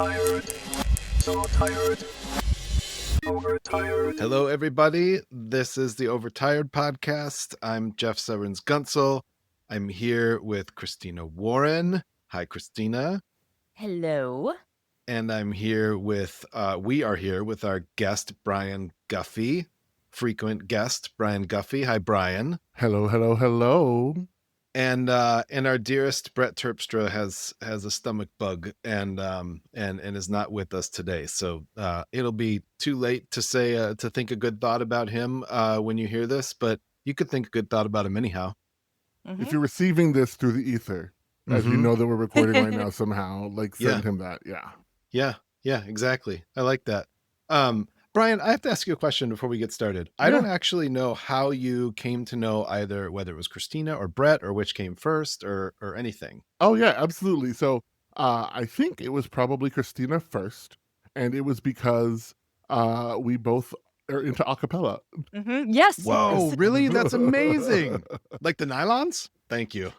Overtired. So tired. Overtired. Hello, everybody. This is the Overtired podcast. I'm Jeff Severns Guntzel. I'm here with Christina Warren. Hi, Christina. Hello. And I'm here with, we are here with our guest, Bryan Guffey, frequent guest, Bryan Guffey. Hi, Bryan. Hello, hello, hello. And our dearest Brett Terpstra has a stomach bug and is not with us today. So it'll be too late to say to think a good thought about him when you hear this, but you could think a good thought about him anyhow. Mm-hmm. If you're receiving this through the ether, as you know that we're recording right now somehow, like send him that. Yeah, exactly. I like that. Bryan, I have to ask you a question before we get started. I don't actually know how you came to know either whether it was Christina or Brett or which came first or anything. Oh, yeah, absolutely. So I think it was probably Christina first, and it was because we both are into a cappella. Mm-hmm. Yes. Whoa, really? That's amazing. Like the nylons? Thank you.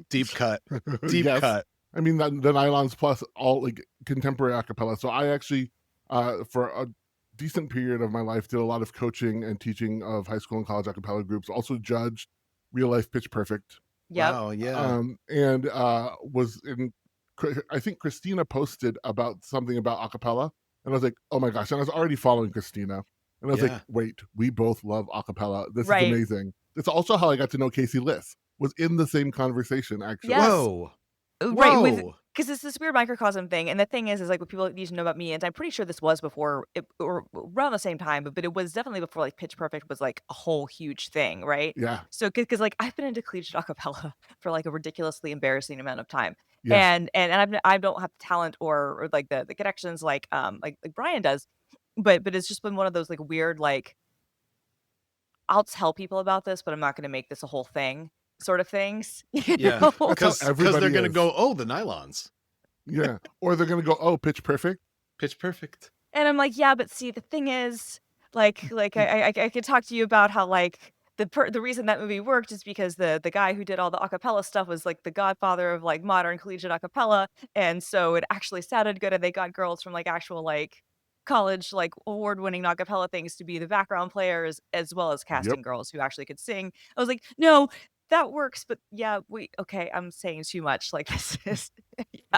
Deep cut. Deep cut. I mean, the nylons plus all like contemporary a cappella. So I actually, for a decent period of my life, did a lot of coaching and teaching of high school and college a cappella groups. Also judged Real Life Pitch Perfect. Yep. Wow, yeah. And was in. I think Christina posted about something about a cappella, and I was like, oh my gosh! And I was already following Christina, and I was like, wait, we both love a cappella. This is amazing. It's also how I got to know Casey Liss. Was in the same conversation actually. Yes. Whoa. Right. Because it's this weird microcosm thing. And the thing is like what people need to know about me, and I'm pretty sure this was before or around the same time, but it was definitely before like Pitch Perfect was like a whole huge thing, right? Yeah. So because like I've been into collegiate a cappella for like a ridiculously embarrassing amount of time. Yeah. And I don't have the talent or like the connections like Bryan does, but it's just been one of those like weird like I'll tell people about this, but I'm not going to make this a whole thing sort of things. Yeah, because they're going to go, oh, the nylons. Yeah, or they're going to go, oh, Pitch Perfect. Pitch Perfect. And I'm like, yeah, but see, the thing is, like I could talk to you about how like the reason that movie worked is because the guy who did all the acapella stuff was like the godfather of like modern collegiate acapella, and so it actually sounded good, and they got girls from like actual like college like award-winning acapella things to be the background players as well as casting girls who actually could sing. I was like, no, that works, but okay, I'm saying too much. Like this is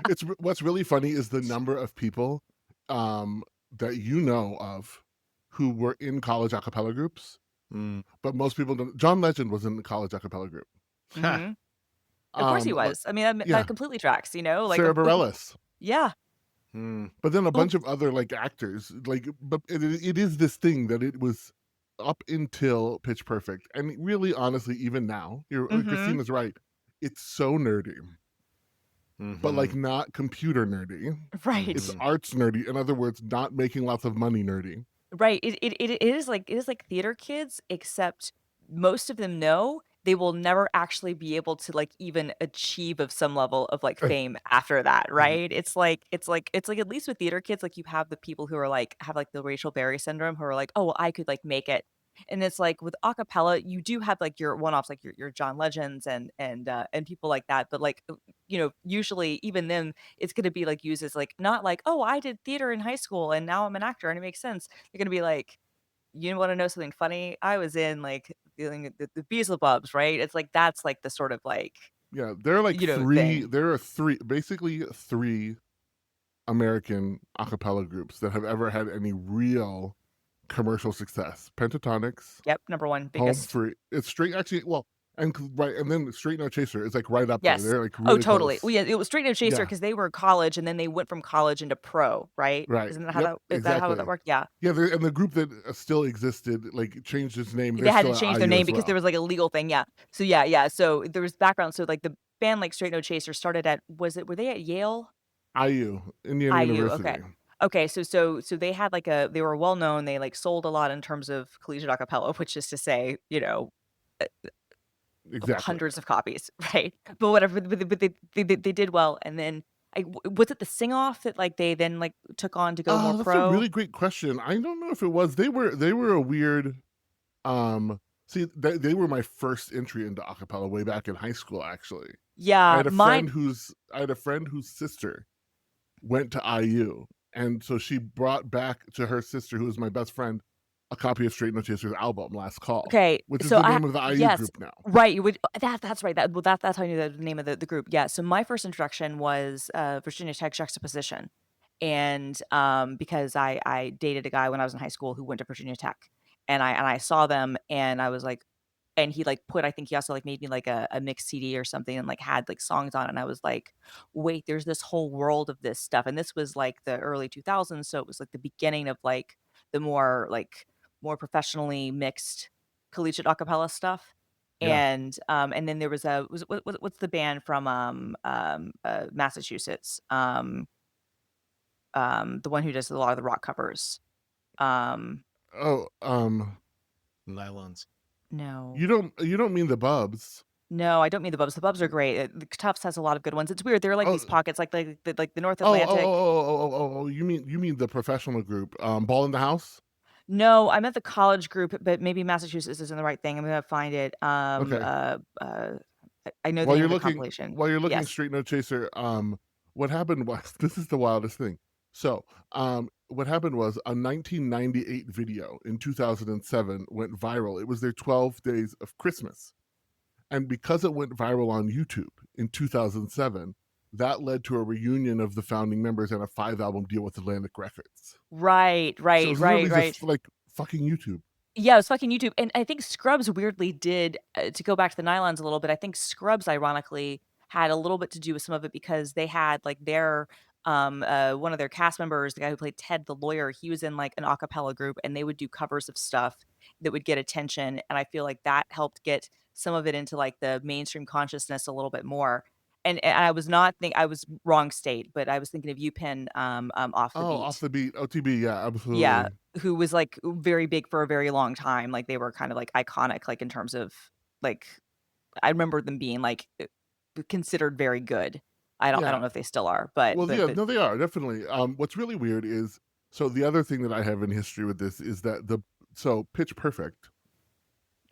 It's what's really funny is the number of people that you know of who were in college a cappella groups, but most people don't. John Legend was in the college a cappella group. Mm-hmm. Of course he was. I mean, that completely tracks, you know, like Sarah Bareilles. Yeah. But then a bunch of other like actors, like, but it is this thing that it was up until Pitch Perfect, and really, honestly, even now, Christina's right. It's so nerdy, but like not computer nerdy, right? It's arts nerdy. In other words, not making lots of money nerdy, right? It is like theater kids, except most of them know they will never actually be able to like even achieve of some level of like fame after that, right? It's like at least with theater kids, like you have the people who are like have like the Rachel Berry syndrome who are like, oh, well, I could like make it. And it's like with a cappella, you do have like your one-offs, like your John Legends and people like that. But like, you know, usually even then it's going to be like used as like, not like, oh, I did theater in high school and now I'm an actor and it makes sense. They're going to be like, you want to know something funny? I was in like dealing with the Beelzebubs, right? It's like, that's like the sort of like, there are like three, there are basically three American a cappella groups that have ever had any real commercial success. Pentatonics. Yep, number one biggest. Home Free. It's straight actually. Well, and then Straight No Chaser is like right up yes. there. They're like really totally. close. Well, yeah, it was Straight No Chaser because they were in college and then they went from college into pro, right? Right. Isn't that how that how that worked? Yeah. Yeah, and the group that still existed like changed its name. They had to change their name because there was like a legal thing. Yeah. So yeah. So there was background. So like the band like Straight No Chaser started at were they at Yale? IU, Indiana University. Okay, so they had like they were well known. They like sold a lot in terms of collegiate a cappella, which is to say, you know, exactly hundreds of copies, right? But whatever, but they did well. And then was it the sing off that like they then like took on to go more that's pro? A really great question. I don't know if it was. They were a weird. See, they were my first entry into a cappella way back in high school. Actually, yeah, I had a friend whose sister went to IU. And so she brought back to her sister, who is my best friend, a copy of Straight No Chaser's album, Last Call, Okay, which is so the name of the IU yes, group now. right. You would that's right. That's how I knew the name of the group. Yeah. So my first introduction was Virginia Tech Juxtaposition, and because I dated a guy when I was in high school who went to Virginia Tech, and I saw them, and I was like, and he like put I think he also like made me like a mixed CD or something, and like had like songs on it, and I was like, wait, there's this whole world of this stuff, and this was like the early 2000s, so it was like the beginning of like the more professionally mixed collegiate acapella stuff. Yeah. And then there was what's the band from Massachusetts? The one who does a lot of the rock covers. Um, Oh, Nylons. no. you don't mean the Bubs? No, I don't mean the Bubs. The Bubs are great. The Tufts has a lot of good ones. It's weird. There are like Oh, these pockets, like the North oh, oh, Atlantic. oh, you mean the professional group, Ball in the House? No, I meant the college group, but maybe Massachusetts isn't the right thing. I'm gonna find it. Okay. I know the While name you're of the looking, compilation. Yes. Straight No Chaser, what happened was this is the wildest thing. So, what happened was a 1998 video in 2007 went viral. It was their 12 Days of Christmas, and because it went viral on YouTube in 2007, that led to a reunion of the founding members and a 5-album deal with Atlantic Records. Right, So it right, was right, literally just right. like fucking YouTube. Yeah, it was fucking YouTube, and I think Scrubs weirdly did, to go back to the Nylons a little bit, I think Scrubs ironically had a little bit to do with some of it because they had, like, their, one of their cast members, the guy who played Ted the lawyer, he was in, like, an a cappella group, and they would do covers of stuff that would get attention, and I feel like that helped get some of it into, like, the mainstream consciousness a little bit more, and I was wrong state, but I was thinking of UPenn, Off the Oh, Off Beat. the Beat, OTB, yeah, Yeah, absolutely. who was, like, very big for a very long time, like, they were kind of, like, iconic, like, in terms of, like I remember them being, like, considered very good. I don't Yeah. know if they still are, but Well, but yeah, but no, they are definitely. What's really weird is so the other thing that I have in history with this is that Pitch Perfect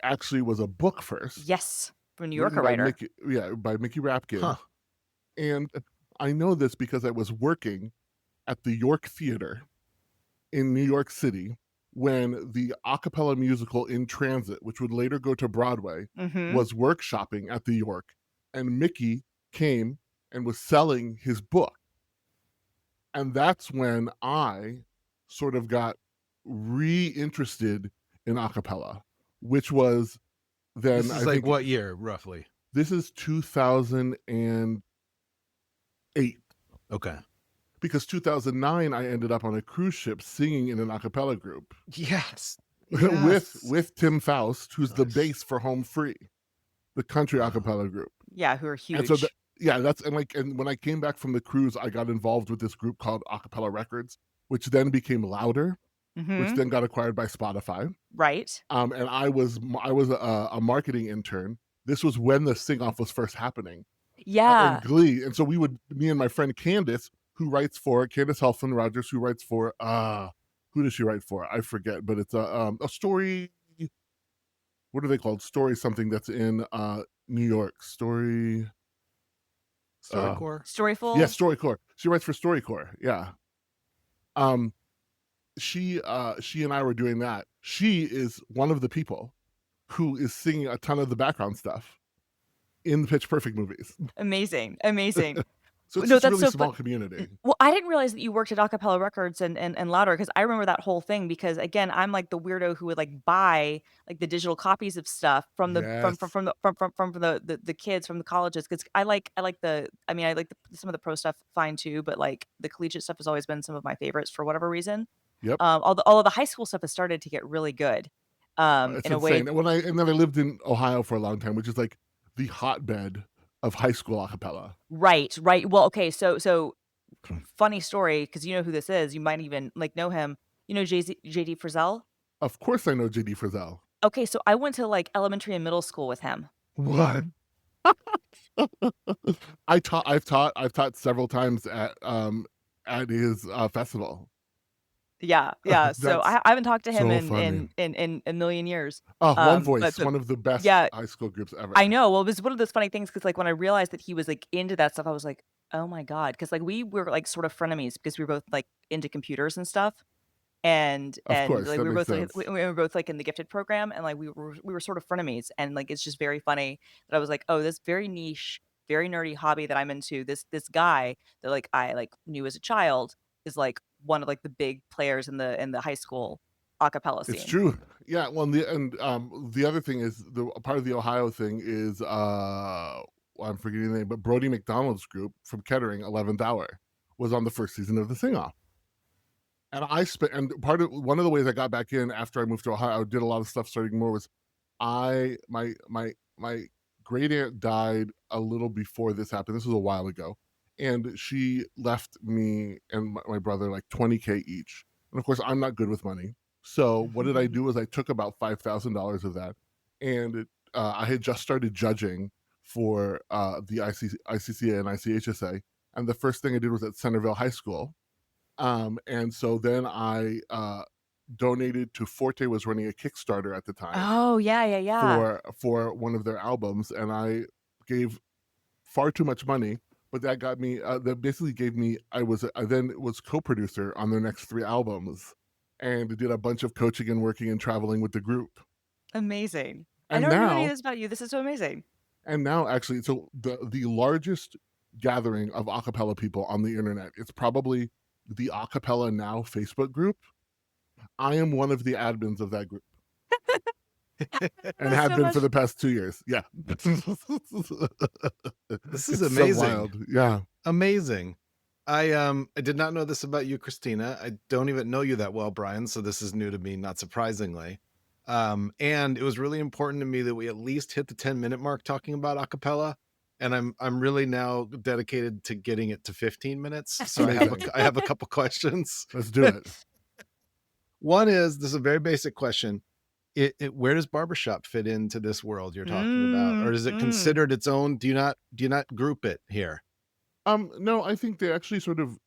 actually was a book first, yes, from a New written Yorker by writer. Mickey Huh. Rapkin, and I know this because I was working at the York Theater in New York City when the a cappella musical In Transit, which would later go to Broadway, Mhm. was workshopping at the York, and Mickey came and was selling his book. And that's when I sort of got reinterested in a cappella, which was then This I is like think what year, roughly? this is 2008, Okay. because 2009 I ended up on a cruise ship singing in an a cappella group Yes. with Tim Faust, who's the Nice. bass for Home Free, the country a Wow. cappella group. Yeah, who are And so huge. and when I came back from the cruise, I got involved with this group called Acapella Records, which then became Louder, which Mhm. then got acquired by Spotify. Right. And I was a marketing intern. This was when the sing off was first happening, and Yeah. Glee. And so me and my friend Candace, Candace Helfman Rogers, who writes for who does she write for? I forget, but it's a story. What are they called? Story something that's in New York. Storycore. Storyful. Yeah, Storycore. She writes for Storycore. Yeah. Um, she and I were doing that. She is one of the people who is singing a ton of the background stuff in the Pitch Perfect movies. Amazing. Amazing. So it's No, just a that's really so small fun. community. Well, I didn't realize that you worked at Acapella Records and Louder because I remember that whole thing because again, I'm like the weirdo who would like buy like the digital copies of stuff from the Yes. from the kids from the colleges because I like some of the pro stuff fine too, but like the collegiate stuff has always been some of my favorites for whatever reason. Yep. Although the high school stuff has started to get really good. It's In a way. insane. And then I lived in Ohio for a long time, which is like the hotbed of high school a cappella. Right, right. Well, okay, so funny story because you know who this is. You might even like know him. You know JD Frizzell? Of course I know JD Frizzell. Okay, so I went to like elementary and middle school with him. What? I've taught several times at his festival. Yeah, yeah. So That's I haven't talked to him so in funny. a million years. Oh, One But Voice, one of the best yeah, high school groups ever. I know. Well, it was one of those funny things because like when I realized that he was like into that stuff, I was like, Oh my god, because like we were like sort of frenemies because we were both like into computers and stuff. Of And course, like that we were makes both like sense. we were both like in the gifted program, and like we were sort of frenemies, and like it's just very funny that I was like, oh, this very niche, very nerdy hobby that I'm into, this guy that like I like knew as a child is like one of like the big players in the high school a cappella It's scene. true. Yeah. Well, the other thing is the part of the Ohio thing is I'm forgetting the name, but Brody McDonald's group from Kettering, 11th Hour, was on the first season of the Sing Off. And I spent and part of one of the ways I got back in after I moved to Ohio, I did a lot of stuff starting more was my great aunt died a little before this happened. This was a while ago. And she left me and my brother like 20K each. And of course, I'm not good with money. So what did I do is I took about $5,000 of that. And I had just started judging for the ICCA and ICHSA. And the first thing I did was at Centerville High School. And so then I donated to Forte was running a Kickstarter at the time Oh yeah, yeah, yeah. for one of their albums, and I gave far too much money, but that got me that basically gave me I then was co-producer on their next 3 albums and did a bunch of coaching and working and traveling with the group. Amazing. I And never knew any of now this about you. This is so amazing. actually so the largest gathering of a cappella people on the internet, it's probably the A Cappella Now Facebook group. I am one of the admins of that group and That's have so been for much. the past 2 years. Yeah. This is It's so amazing. wild. Yeah. Amazing. I did not know this about you, Christina. I don't even know you that well, Bryan, so this is new to me, not surprisingly. And it was really important to me that we at least hit the 10-minute mark talking about acapella. And I'm really now dedicated to getting it to 15 minutes. So Amazing. I have a couple questions. Let's do it. One is, this is a very basic question. Where does barbershop fit into this world you're talking about? Or is it considered its own? Do you not group it here? No, I think they actually sort of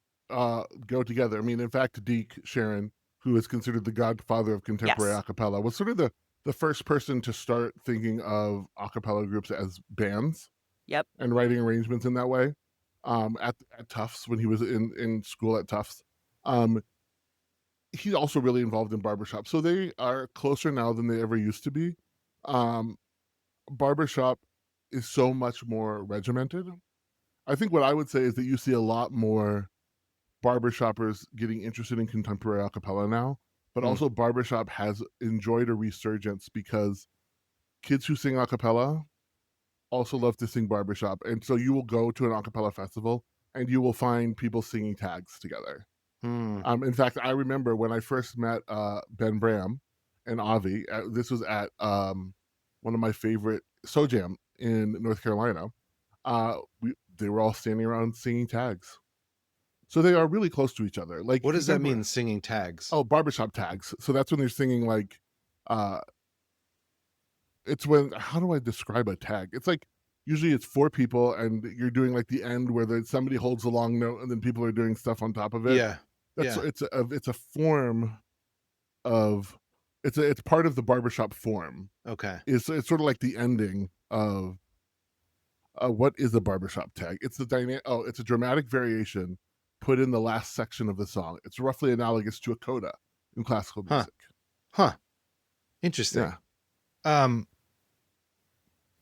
go together. I mean, in fact, Deke Sharon, who is considered the godfather of contemporary Yes. a cappella, was sort of the first person to start thinking of a cappella groups as bands Yep. and writing arrangements in that way. At Tufts, when he was in school at Tufts. He's also really involved in barbershop. So they are closer now than they ever used to be. Barbershop is so much more regimented. I think what I would say is that you see a lot more barbershoppers getting interested in contemporary a cappella now, but also barbershop has enjoyed a resurgence because kids who sing a cappella also love to sing barbershop. And so you will go to an a cappella festival and you will find people singing tags together. In fact, I remember when I first met Ben Bram and Avi, this was at one of my favorite Sojam in North Carolina. They were all standing around singing tags. So they are really close to each other. Like, What does that mean, singing tags? Oh, barbershop tags. So that's when they're singing like it's when, how do I describe a tag? It's like usually it's 4 people and you're doing like the end where somebody holds a long note and then people are doing stuff on top of it. Yeah. It's a form of it's part of the barbershop form. Okay. It's sort of like the ending of what is a barbershop tag? It's it's a dramatic variation put in the last section of the song. It's roughly analogous to a coda in classical music. Huh. Interesting. Yeah.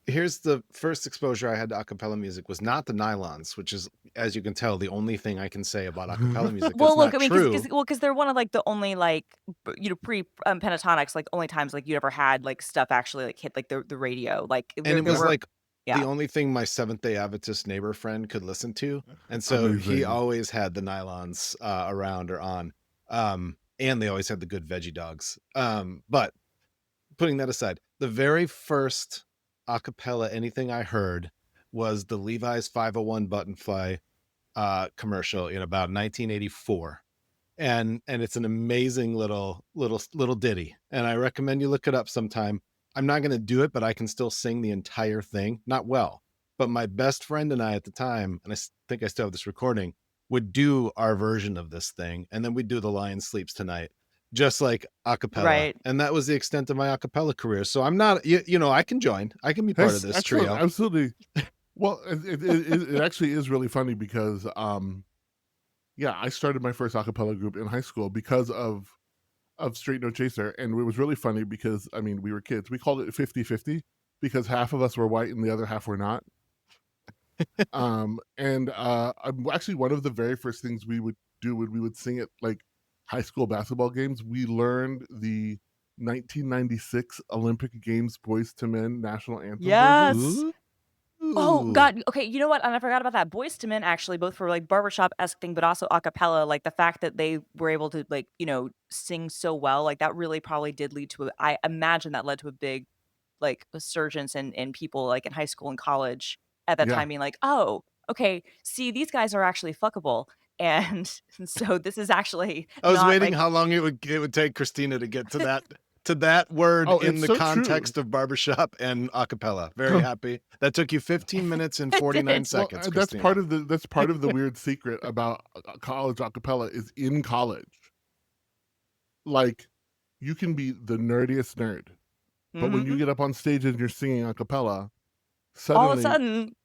Here's the first exposure I had to a cappella music was not the Nylons, which is, as you can tell, the only thing I can say about a cappella music. Well, That's look, I not mean, true. because they're one of like the only like pre pentatonics, like only times like you ever had like stuff actually like hit like the radio, like And it was like yeah. the only thing my Seventh-day Adventist neighbor friend could listen to, and so he always had the Nylons around or on, and they always had the good veggie dogs. But putting that aside, the very first a cappella anything I heard was the Levi's 501 Buttonfly commercial in about 1984. And it's an amazing little ditty, and I recommend you look it up sometime. I'm not going to do it, but I can still sing the entire thing. Not well, but my best friend and I at the time, and I think I still have this recording, would do our version of this thing, and then we'd do The Lion Sleeps Tonight, just like a cappella. Right. And that was the extent of my a cappella career. So I'm not, I can join. I can be part of this trio. Absolutely. Well, it actually is really funny because yeah, I started my first a cappella group in high school because of Straight No Chaser, and it was really funny because I mean we were kids. We called it 50-50 because half of us were white and the other half were not. Actually one of the very first things we would do when we would sing at like high school basketball games, we learned the 1996 Olympic Games Boys to Men national anthem version. Yes. Ooh. Oh God. Okay, you know what? And I forgot about that. Boys to Men actually, both for like barbershop-esque thing, but also a cappella. Like the fact that they were able to like, sing so well, like that really probably did lead to I imagine that led to a big like resurgence in people like in high school and college at that Yeah. time being like, oh, okay, see, these guys are actually fuckable. And so this is actually I was not waiting like how long it would take Christina to get to that word Oh, in it's the so context true. of barbershop and acapella. Very happy. That took you 15 minutes and 49 seconds. Well, that's Christina. part of the weird secret about college acapella is in college. Like, you can be the nerdiest nerd, but when you Mhm. get up on stage and you're singing a cappella, all of a suddenly, sudden,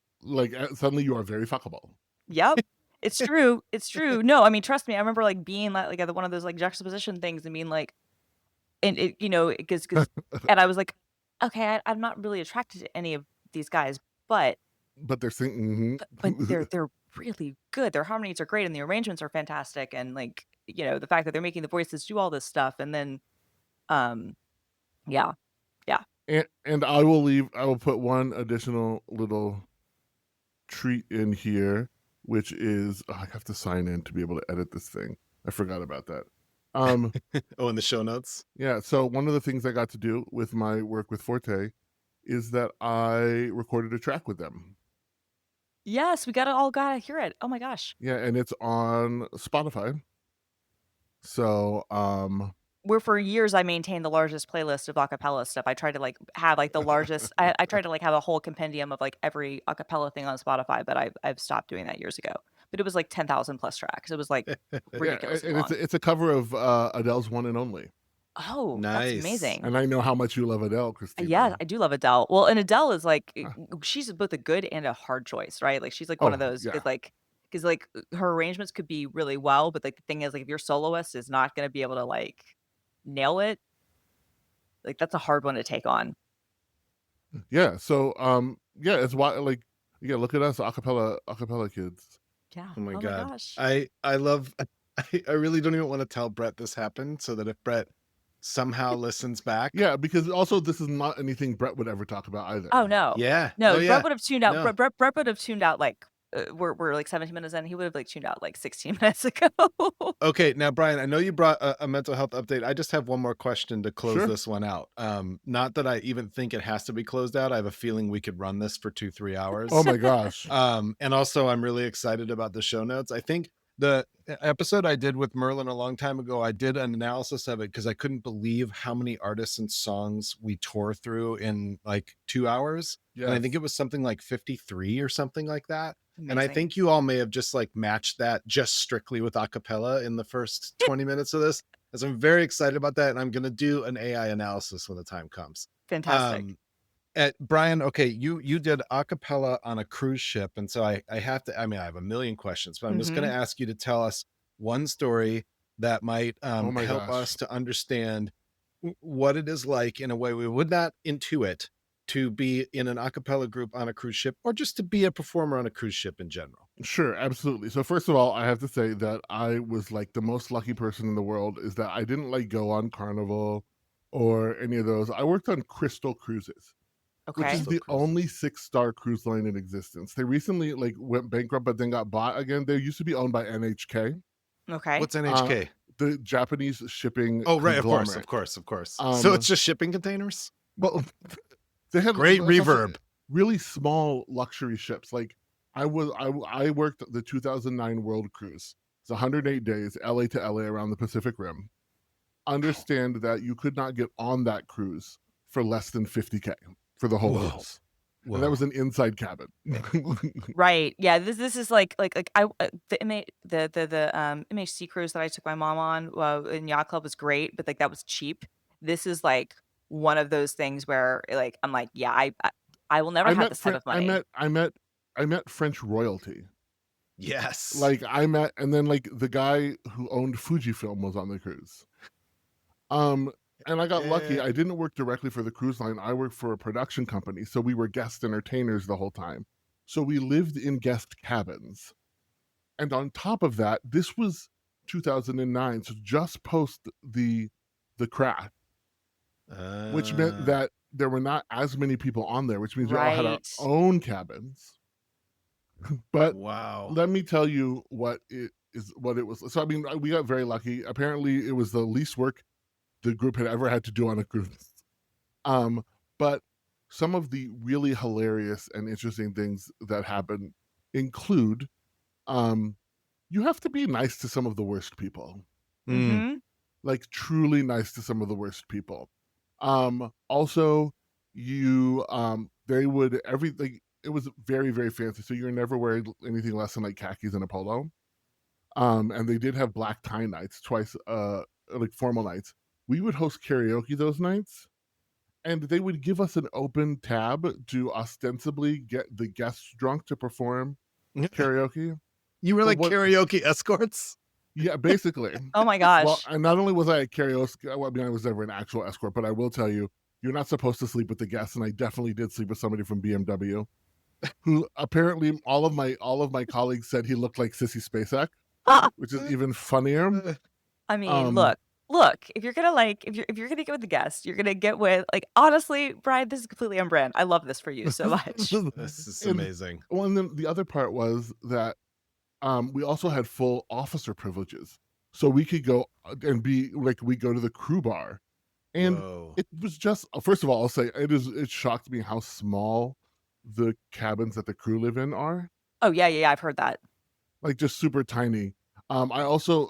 suddenly you are very fuckable. yep. It's true. It's true. No, I mean, trust me. I remember like being like at one of those like juxtaposition things and being like, and it, because and I was like, okay, I'm not really attracted to any of these guys, but But they're singing. but they're really good. Their harmonies are great and the arrangements are fantastic, and like, the fact that they're making the voices do all this stuff, and then, yeah, yeah. And I will put one additional little treat in here, which is I have to sign in to be able to edit this thing. I forgot about that. Oh, in the show notes. Yeah, so one of the things I got to do with my work with Forte is that I recorded a track with them. Yes, we gotta hear it. Oh my gosh. Yeah, and it's on Spotify. So, Where for years I maintained the largest playlist of acapella stuff. I tried to like have like the largest. I tried to like have a whole compendium of like every acapella thing on Spotify, but I've stopped doing that years ago. But it was like 10,000 plus tracks. It was like yeah, ridiculously and long. it's a cover of Adele's One and Only. Oh, that's Nice. amazing. And I know how much you love Adele, Christina. Yeah, I do love Adele. Well, and Adele is like she's both a good and a hard choice, right? Like she's like one of Oh, those yeah. because like her arrangements could be really well, but like the thing is like if your soloist is not going to be able to like nail it, like that's a hard one to take on. Yeah, so yeah, it's why like yeah, look at us acapella kids. Yeah. Oh my Oh God. gosh. I love, I really don't even want to tell Brett this happened so that if Brett somehow listens back. Yeah, because also this is not anything Brett would ever talk about either. Oh no. Yeah. No, Oh, Brett yeah. would have tuned out. No. Brett would have tuned out like we're like 17 minutes in. He would have like tuned out like 16 minutes ago. Okay, now Bryan, I know you brought a mental health update. I just have one more question to close Sure. this one out. Not that I even think it has to be closed out. I have a feeling we could run this for 2-3 hours. Oh my gosh. And also I'm really excited about the show notes. I think the episode I did with Merlin a long time ago, I did an analysis of it because I couldn't believe how many artists and songs we tore through in like 2 hours. Yes. And I think it was something like 53 or something like that. And I Amazing. think you all may have just like matched that just strictly with acapella in the first 20 minutes of this. As I'm very excited about that. And I'm going to do an AI analysis when the time comes. Fantastic. Bryan, okay, you did acapella on a cruise ship. And so I have to, I mean, I have a million questions, but I'm just going to ask you to tell us one story that might Oh my help gosh. us to understand what it is like in a way we would not intuit to be in an a cappella group on a cruise ship, or just to be a performer on a cruise ship in general. Sure, absolutely. So first of all, I have to say that I was like the most lucky person in the world is that I didn't like go on Carnival or any of those. I worked on Crystal Cruises, which Okay. is the only 6-star cruise line in existence. They recently like went bankrupt, but then got bought again. They used to be owned by NHK, Okay. What's NHK? the Japanese shipping. Oh, right, of course. Um, So it's just shipping containers? Well, they had Great also reverb. really small luxury ships. Like I worked the 2009 World Cruise. It's 108 days, LA to LA around the Pacific Rim. Understand that you could not get on that cruise for less than $50K for the whole Whoa. cruise. And that was an inside cabin. Right. Yeah. This is like the MHC cruise that I took my mom on in Yacht Club was great, but like that was cheap. This is like one of those things where like I'm like, yeah, I will never have this type of money. I met French royalty. Yes. Like and then like the guy who owned Fujifilm was on the cruise. And I got lucky. I didn't work directly for the cruise line. I worked for a production company, so we were guest entertainers the whole time. So we lived in guest cabins. And on top of that, this was 2009, so just post the crash, which meant that there were not as many people on there, which means we all had our Right. own cabins. But wow. let me tell you what it was. So I mean, we got very lucky. Apparently, it was the least work the group had ever had to do on a cruise. But some of the really hilarious and interesting things that happen include, you have to be nice to some of the worst people. Mm-hmm. Like truly nice to some of the worst people. Also, you they would everything. It was very, very fancy. So you're never wearing anything less than like khakis and a polo. And they did have black tie nights twice, like formal nights. We would host karaoke those nights, and they would give us an open tab to ostensibly get the guests drunk to perform karaoke. You were like karaoke escorts? Yeah, basically. Oh my gosh. Well, and not only was I a karaoke, I mean, I was never an actual escort, but I will tell you, you're not supposed to sleep with the guests, and I definitely did sleep with somebody from BMW, who apparently all of my colleagues said he looked like Sissy Spacek, which is even funnier. I mean, look, if you're gonna if you're gonna get with the guest, you're gonna get with honestly, Bryan, this is completely on brand. I love this for you so much. This is amazing. Well, and then the other part was that we also had full officer privileges, so we could go and be like, we go to the crew bar, and it was just, first of all, I'll say it shocked me how small the cabins that the crew live in are. Oh yeah, I've heard that. Like just super tiny. I also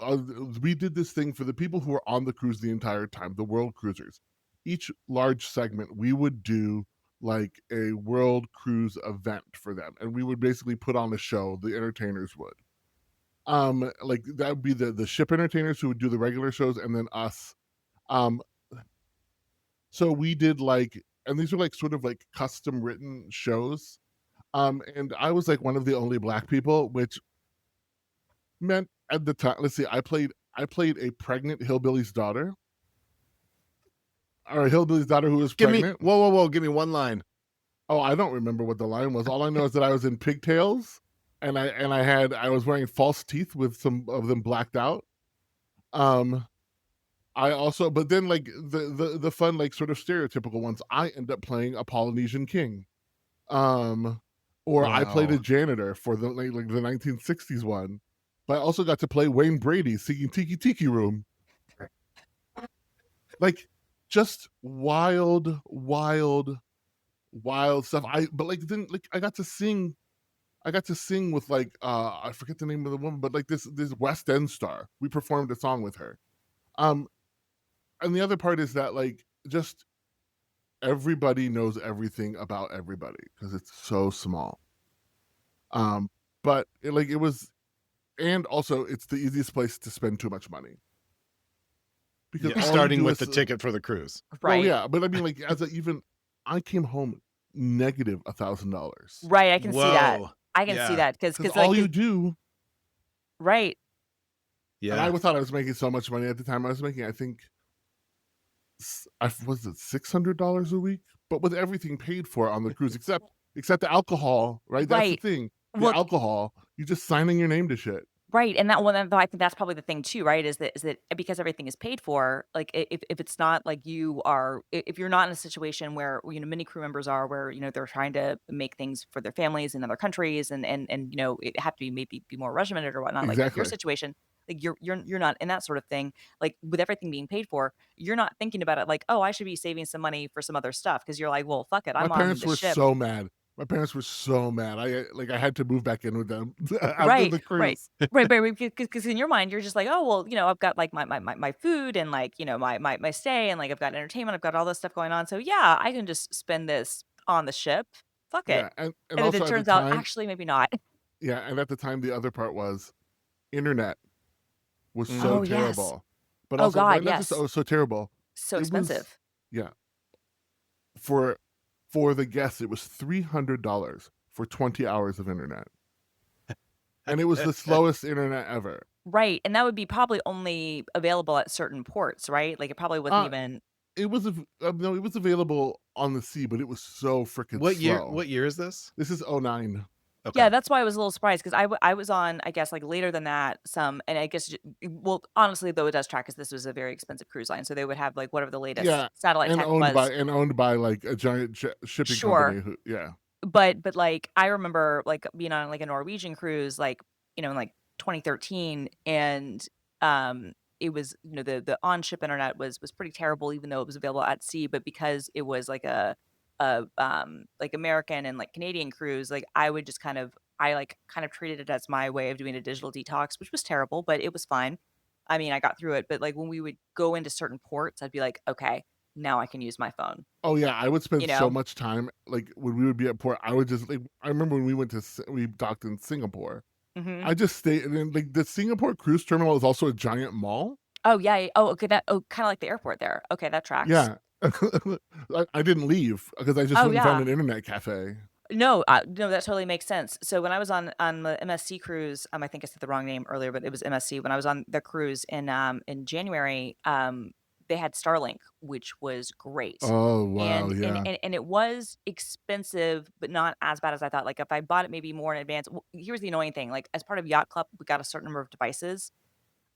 we did this thing for the people who were on the cruise the entire time, the world cruisers. Each large segment, we would do like a world cruise event for them, and we would basically put on a show. The entertainers would. Like that would be the ship entertainers who would do the regular shows, and then us. So we did and these were like sort of like custom written shows. And I was like one of the only Black people, which meant at the time, let's see, I played a pregnant hillbilly's daughter. Or a hillbilly's daughter who was pregnant. Whoa, give me one line. Oh, I don't remember what the line was. All I know is that I was in pigtails, and I was wearing false teeth with some of them blacked out. I also, but then like the fun, like sort of stereotypical ones, I end up playing a Polynesian king. Or I played a janitor for the like the 1960s one. But I also got to play Wayne Brady singing Tiki Tiki Room. Like just wild stuff. But like then like I got to sing with like I forget the name of the woman, but like this West End star. We performed a song with her. And the other part is that like just everybody knows everything about everybody because it's so small. But it was, and also it's the easiest place to spend too much money. Because starting with the ticket for the cruise. Right. Well, yeah, but I mean, like I came home negative $1,000. Right, I can see that. I can see that because all you do. Right. Yeah. And I thought I was making so much money at the time. I was making, I think, was it $600 a week? But with everything paid for on the cruise, except the alcohol, right? That's the thing. The alcohol, you're just signing your name to shit. Right, and I think that's probably the thing too, right? Is that because everything is paid for, like if it's not like if you're not in a situation where many crew members are, where they're trying to make things for their families in other countries, and it have to be maybe be more regimented or whatnot. Exactly. Like your situation, like you're not in that sort of thing. Like with everything being paid for, you're not thinking about it like, oh, I should be saving some money for some other stuff, because you're like, well, fuck it, I'm on the ship. My parents were so mad. I had to move back in with them after the cruise. Right. Because in your mind, you're just like, oh, well, I've got like my food and like, my stay, and like I've got entertainment, I've got all this stuff going on. So yeah, I can just spend this on the ship. Fuck it. And if it turns out actually maybe not. Yeah, and at the time the other part was internet was so terrible. Yes. But also God, not just so terrible. So expensive. For the guests, it was $300 for 20 hours of internet. And it was the slowest internet ever. Right, and that would be probably only available at certain ports, right? Like, it probably wasn't Uh, even it was no, it was available on the sea, but it was so freaking slow. What year is this? This is 09. Okay. Yeah, that's why I was a little surprised 'cause I was on, I guess, like, later than that some and I guess well, honestly, though, it does track 'cause this was a very expensive cruise line, so they would have, like, whatever the latest Yeah, satellite and tech owned by was. like a giant shipping Sure. company who yeah. But, like, I remember, like, being on, like, a Norwegian cruise, like, in, like, 2013, and, it was the on-ship internet was pretty terrible even though it was available at sea, but because it was, like, like, American and, like, Canadian cruise, like, I kind of treated it as my way of doing a digital detox, which was terrible, but it was fine. I mean, I got through it, but, like, when we would go into certain ports, I'd be like, "Okay, now I can use my phone." Oh, yeah, I would You spend so know? much time, like, when we would be at port, I would just, like I remember when we went to we docked in Singapore. Mhm. I just stayed and then, like, the Singapore cruise terminal is also a giant mall. Oh, yeah, oh, okay, kinda like the airport there. Okay, that tracks. Yeah. I didn't leave because I just Oh, went and found yeah. an internet cafe. No, that totally makes sense. So when I was on the MSC cruise, I think I said the wrong name earlier, but it was MSC. When I was on the cruise in January, they had Starlink, which was great. Oh, wow, And yeah. and and it was expensive, but not as bad as I thought. Like, if I bought it maybe more in advance here's the annoying thing, like, as part of Yacht Club, we got a certain number of devices,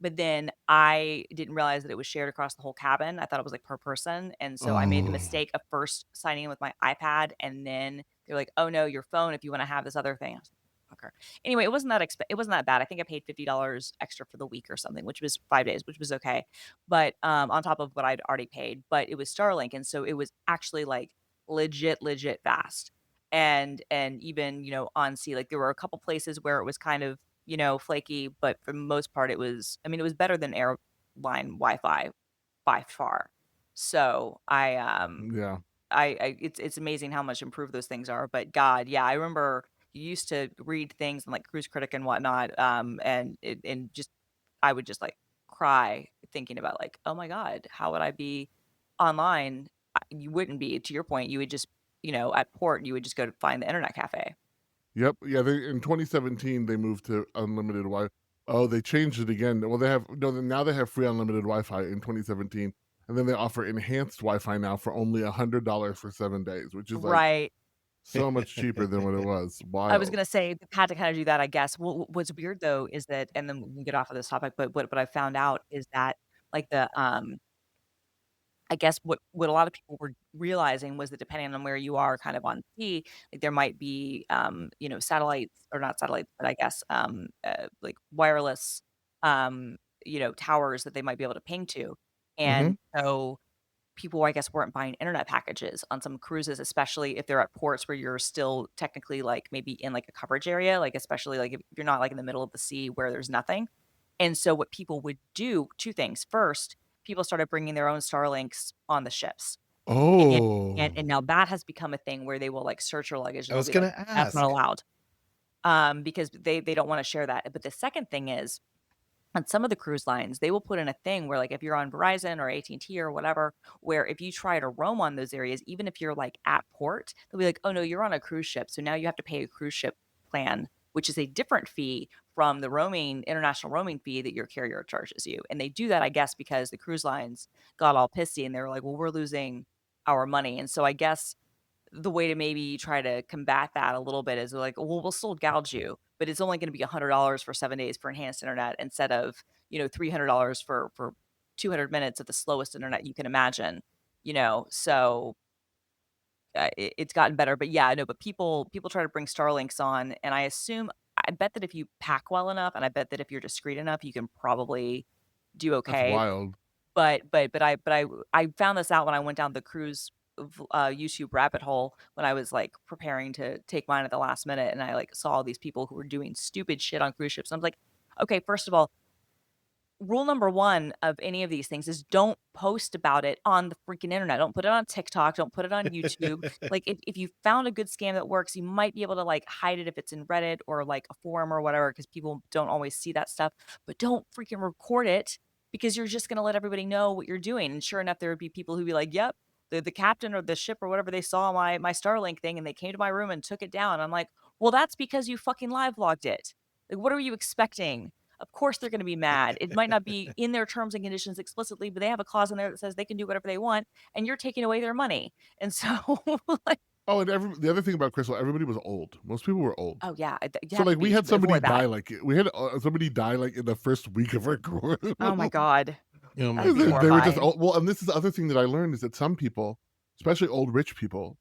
but then I didn't realize that it was shared across the whole cabin. I thought it was, like, per person, and so I made the Oh. mistake of first signing in with my iPad, and then they're like, "Oh, no, your phone if you wanna have this other thing." I was like, "Okay." Anyway, it wasn't that bad. I think I paid $50 extra for the week or something, which was 5 days, which was okay, but, on top of what I'd already paid, but it was Starlink, and so it was actually, like, legit fast. And even, on sea, like, there were a couple places where it was kind of flaky, but for the most part, it was better than airline Wi-Fi by far. So Yeah. it's amazing how much improved those things are. But God, yeah, I remember you used to read things in like Cruise Critic and whatnot, and just I would just like cry thinking about like, oh my God, how would I be online? You wouldn't be. To your point, you would just at port, you would just go to find the internet cafe. Yep, yeah, they in 2017, they moved to unlimited Wi Oh, they changed it again. Well, they have no, now they have free unlimited Wi-Fi in 2017, and then they offer enhanced Wi-Fi now for only $100 for 7 days, which is, like, Right. so much cheaper than what it was. I was Wild. gonna say they've had to kinda do that, I guess. What's weird though is that and then we can get off of this topic, but what I found out is that, like, I guess what a lot of people were realizing was that depending on where you are kind of on sea, like, there might be, satellites or not satellites, but I guess, like, wireless, towers that they might be able to ping to, Mhm. and so people, I guess, weren't buying internet packages on some cruises, especially if they're at ports where you're still technically, like, maybe in, like, a coverage area, like, especially, like, if you're not, like, in the middle of the sea where there's nothing. And so what people would do 2 things. First, people started bringing their own Starlinks on the ships. And Oh. and now that has become a thing where they will, like, search your luggage I and they'll was be like, gonna "That's not ask. allowed." Because they don't wanna share that. But the second thing is on some of the cruise lines, they will put in a thing where, like, if you're on Verizon or AT&T or whatever, where if you try to roam on those areas, even if you're, like, at port, they'll be like, "Oh, no, you're on a cruise ship, so now you have to pay a cruise ship plan," which is a different fee from the international roaming fee that your carrier charges you. And they do that, I guess, because the cruise lines got all pissy and they were like, "Well, we're losing our money." And so I guess the way to maybe try to combat that a little bit is like, well, we'll still gouge you, but it's only going to be $100 for 7 days for enhanced internet instead of, $300 for 200 minutes of the slowest internet you can imagine, so it's gotten better, but yeah, no, but people try to bring Starlinks on, and I bet that if you pack well enough, and I bet that if you're discreet enough, you can probably do That's okay. wild. But I found this out when I went down the cruise YouTube rabbit hole when I was, like, preparing to take mine at the last minute, and I, like, saw all these people who were doing stupid shit on cruise ships, and I was like, "Okay, first of all, rule number 1 of any of these things is don't post about it on the freaking internet. Don't put it on TikTok, don't put it on YouTube. Like, if you found a good scam that works, you might be able to, like, hide it if it's in Reddit or, like, a forum or whatever, because people don't always see that stuff, but don't freaking record it because you're just gonna let everybody know what you're doing." And sure enough, there would be people who'd be like, "Yep, the captain or the ship or whatever, they saw my Starlink thing, and they came to my room and took it down." I'm like, Well, that's because you fucking live logged it. Like, what are you expecting? Of course they're going to be mad. It might not be in their terms and conditions explicitly, but they have a clause in there that says they can do whatever they want, and you're taking away their money. And so, like, Oh, and the other thing about Crystal, everybody was old. Most people were old. oh yeah, you So have to like we be had somebody avoid that. die like we had somebody die like in the first week of our course. Oh my god, Oh my that'd be God. They were just horrifying. well, and this is the other thing that I learned is that some people, especially old rich people,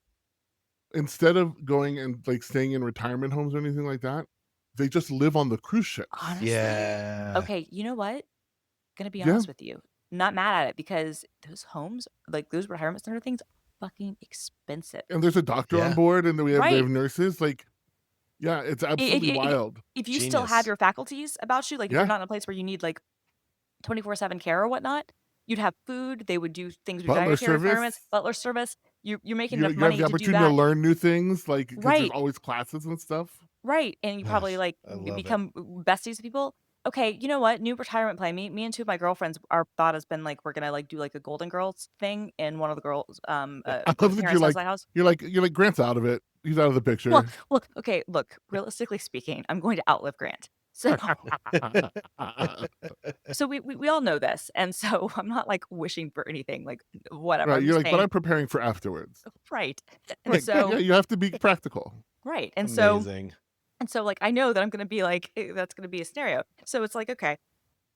instead of going and like staying in retirement homes or anything like that, they just live on the cruise ships. Honestly, Yeah. okay, you know what? Gonna be Yeah. honest with you, not mad at it because those homes, like those retirement center things, are fucking expensive. And there's a doctor on Yeah. board, and then they Right. have nurses. Like, yeah, it's absolutely wild. If you still had Genius. your faculties about you, like if Yeah. you're not in a place where you need like 24/7 care or whatnot, you'd have food. They would do things with Butler dietary requirements, service. butler service. You're making You enough have money the to do opportunity to that, learn new things, like because there's right? always classes and stuff. Right, and you probably Ugh, like I love it. become besties with people. Okay, you know what? New retirement plan. Me and two of my girlfriends. Our thought has been like we're gonna like do like a Golden Girls thing, and one of the girls, I love that parents' you're house, like my house. Grant's out of it. He's out of the picture. Well, okay. Look, realistically speaking, I'm going to outlive Grant. So, so we all know this, and so I'm not like wishing for anything, like whatever. Right, I'm you're just like, but saying, I'm preparing for afterwards. right, and Right, yeah, so you have to be practical. right, and so Amazing. like I know that I'm gonna be like that's gonna be a scenario. So it's like okay,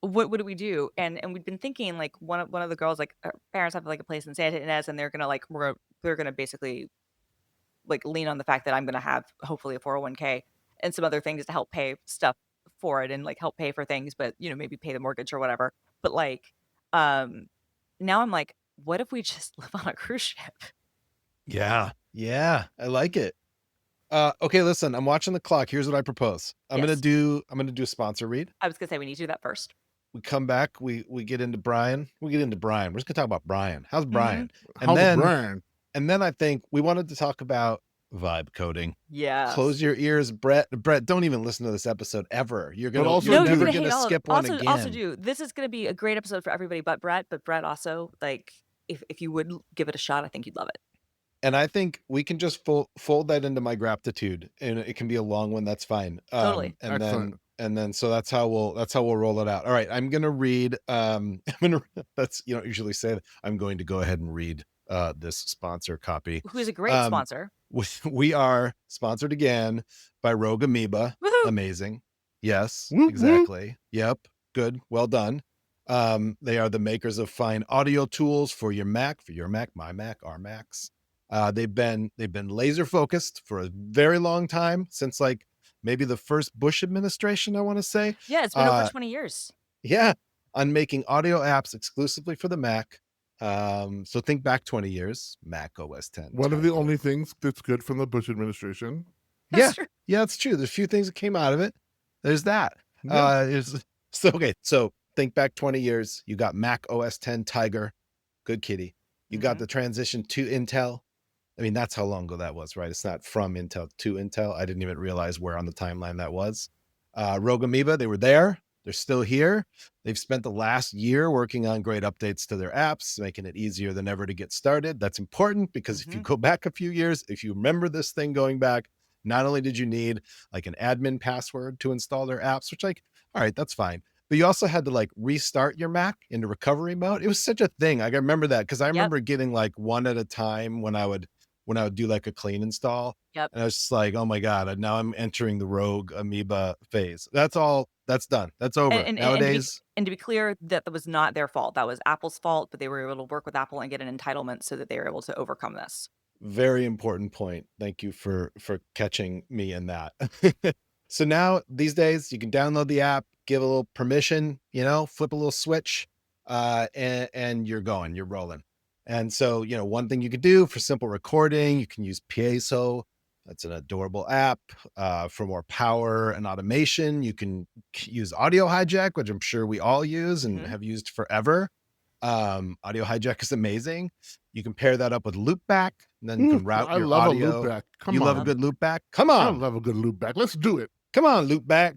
what do we do? And we've been thinking like one of the girls like her parents have like a place in Santa Ynez, and they're gonna like they're gonna basically like lean on the fact that I'm gonna have hopefully a 401k and some other things to help pay stuff for it and like help pay for things, but you know maybe pay the mortgage or whatever. But like um now I'm like, what if we just live on a cruise ship? Yeah. Yeah. I like it. Okay, listen, I'm watching the clock. Here's what I propose. I'm gonna Yes. do a sponsor read. I was gonna say we need to do that first. We come back, we get into Bryan. We get into Bryan. We're just gonna talk about Bryan. How's Bryan? And How's then Bryan? and then I think we wanted to talk about vibe coding. Yeah. Close your ears, Brett. Brett, don't even listen to this episode ever. You're gonna also you're No, you're never gonna hate gonna all of skip one also again. do. This is gonna be a great episode for everybody but Brett also like if you would give it a shot, I think you'd love it. And I think we can just fold that into my gratitude, and it can be a long one. That's fine. Totally. Excellent. So that's how we'll roll it out. All right, I'm gonna read. That's you don't usually say that. I'm going to go ahead and read this sponsor copy. Who is a great Um, sponsor. We are sponsored again by Rogue Amoeba. Woohoo! Amazing. Yes, Whoop, whoop. exactly. Yep. Good. Well done. They are the makers of fine audio tools for your Mac, my Mac, our Macs. They've been laser focused for a very long time, since like maybe the first Bush administration, I want to say. Yeah, it's been over 20 years. Yeah, on making audio apps exclusively for the Mac. So think back 20 years, Mac OS 10. One of the Tiger. only things that's good from the Bush administration. That's true. Yeah, it's true. There's a few things that came out of it. There's that. Yeah. So think back 20 years. You got Mac OS 10 Tiger, good kitty. You got the transition to Intel. I mean, that's how long ago that was, right? It's not from Intel to Intel. I didn't even realize where on the timeline that was. Rogue Amoeba, they were there. They're still here. They've spent the last year working on great updates to their apps, making it easier than ever to get started. That's important because if you go back a few years, if you remember this thing going back, not only did you need like an admin password to install their apps, which like, all right, that's fine. But you also had to like restart your Mac into recovery mode. It was such a thing. I remember that because I remember getting like one at a time when I would do like a clean install. Yep. And I was just like, oh my God, now I'm entering the Rogue Amoeba phase. That's all. That's done. That's over. Nowadays. And to be clear, that was not their fault. That was Apple's fault, but they were able to work with Apple and get an entitlement so that they were able to overcome this. Very important point. Thank you for catching me in that. So now these days you can download the app, give a little permission, flip a little switch, and you're rolling. And so, one thing you could do for simple recording, you can use Piezo. That's an adorable app. For more power and automation, you can use Audio Hijack, which I'm sure we all use and have used forever. Audio Hijack is amazing. You can pair that up with Loopback, and then you can route your love audio. a loopback. Come You on. love a good Loopback? Come I on. love a good loopback. Let's do it. Come on, Loopback.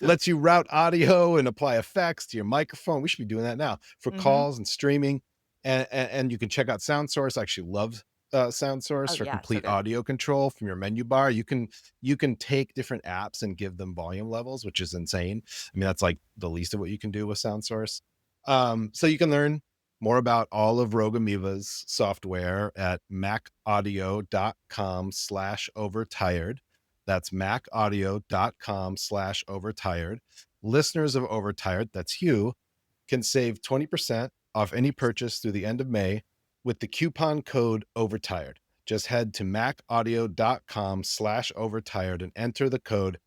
Lets you route audio and apply effects to your microphone. We should be doing that now for calls and streaming. And you can check out SoundSource. I actually love sound source Oh for yeah, so complete good. audio control from your menu bar. You can take different apps and give them volume levels, which is insane. I mean, that's like the least of what you can do with sound source. So you can learn more about all of Rogue Amoeba's software at macaudio.com/overtired. That's macaudio.com/overtired. Listeners of Overtired, that's you, can save 20% off any purchase through the end of May with the coupon code Overtired. Just head to macaudio.com/overtired and enter the code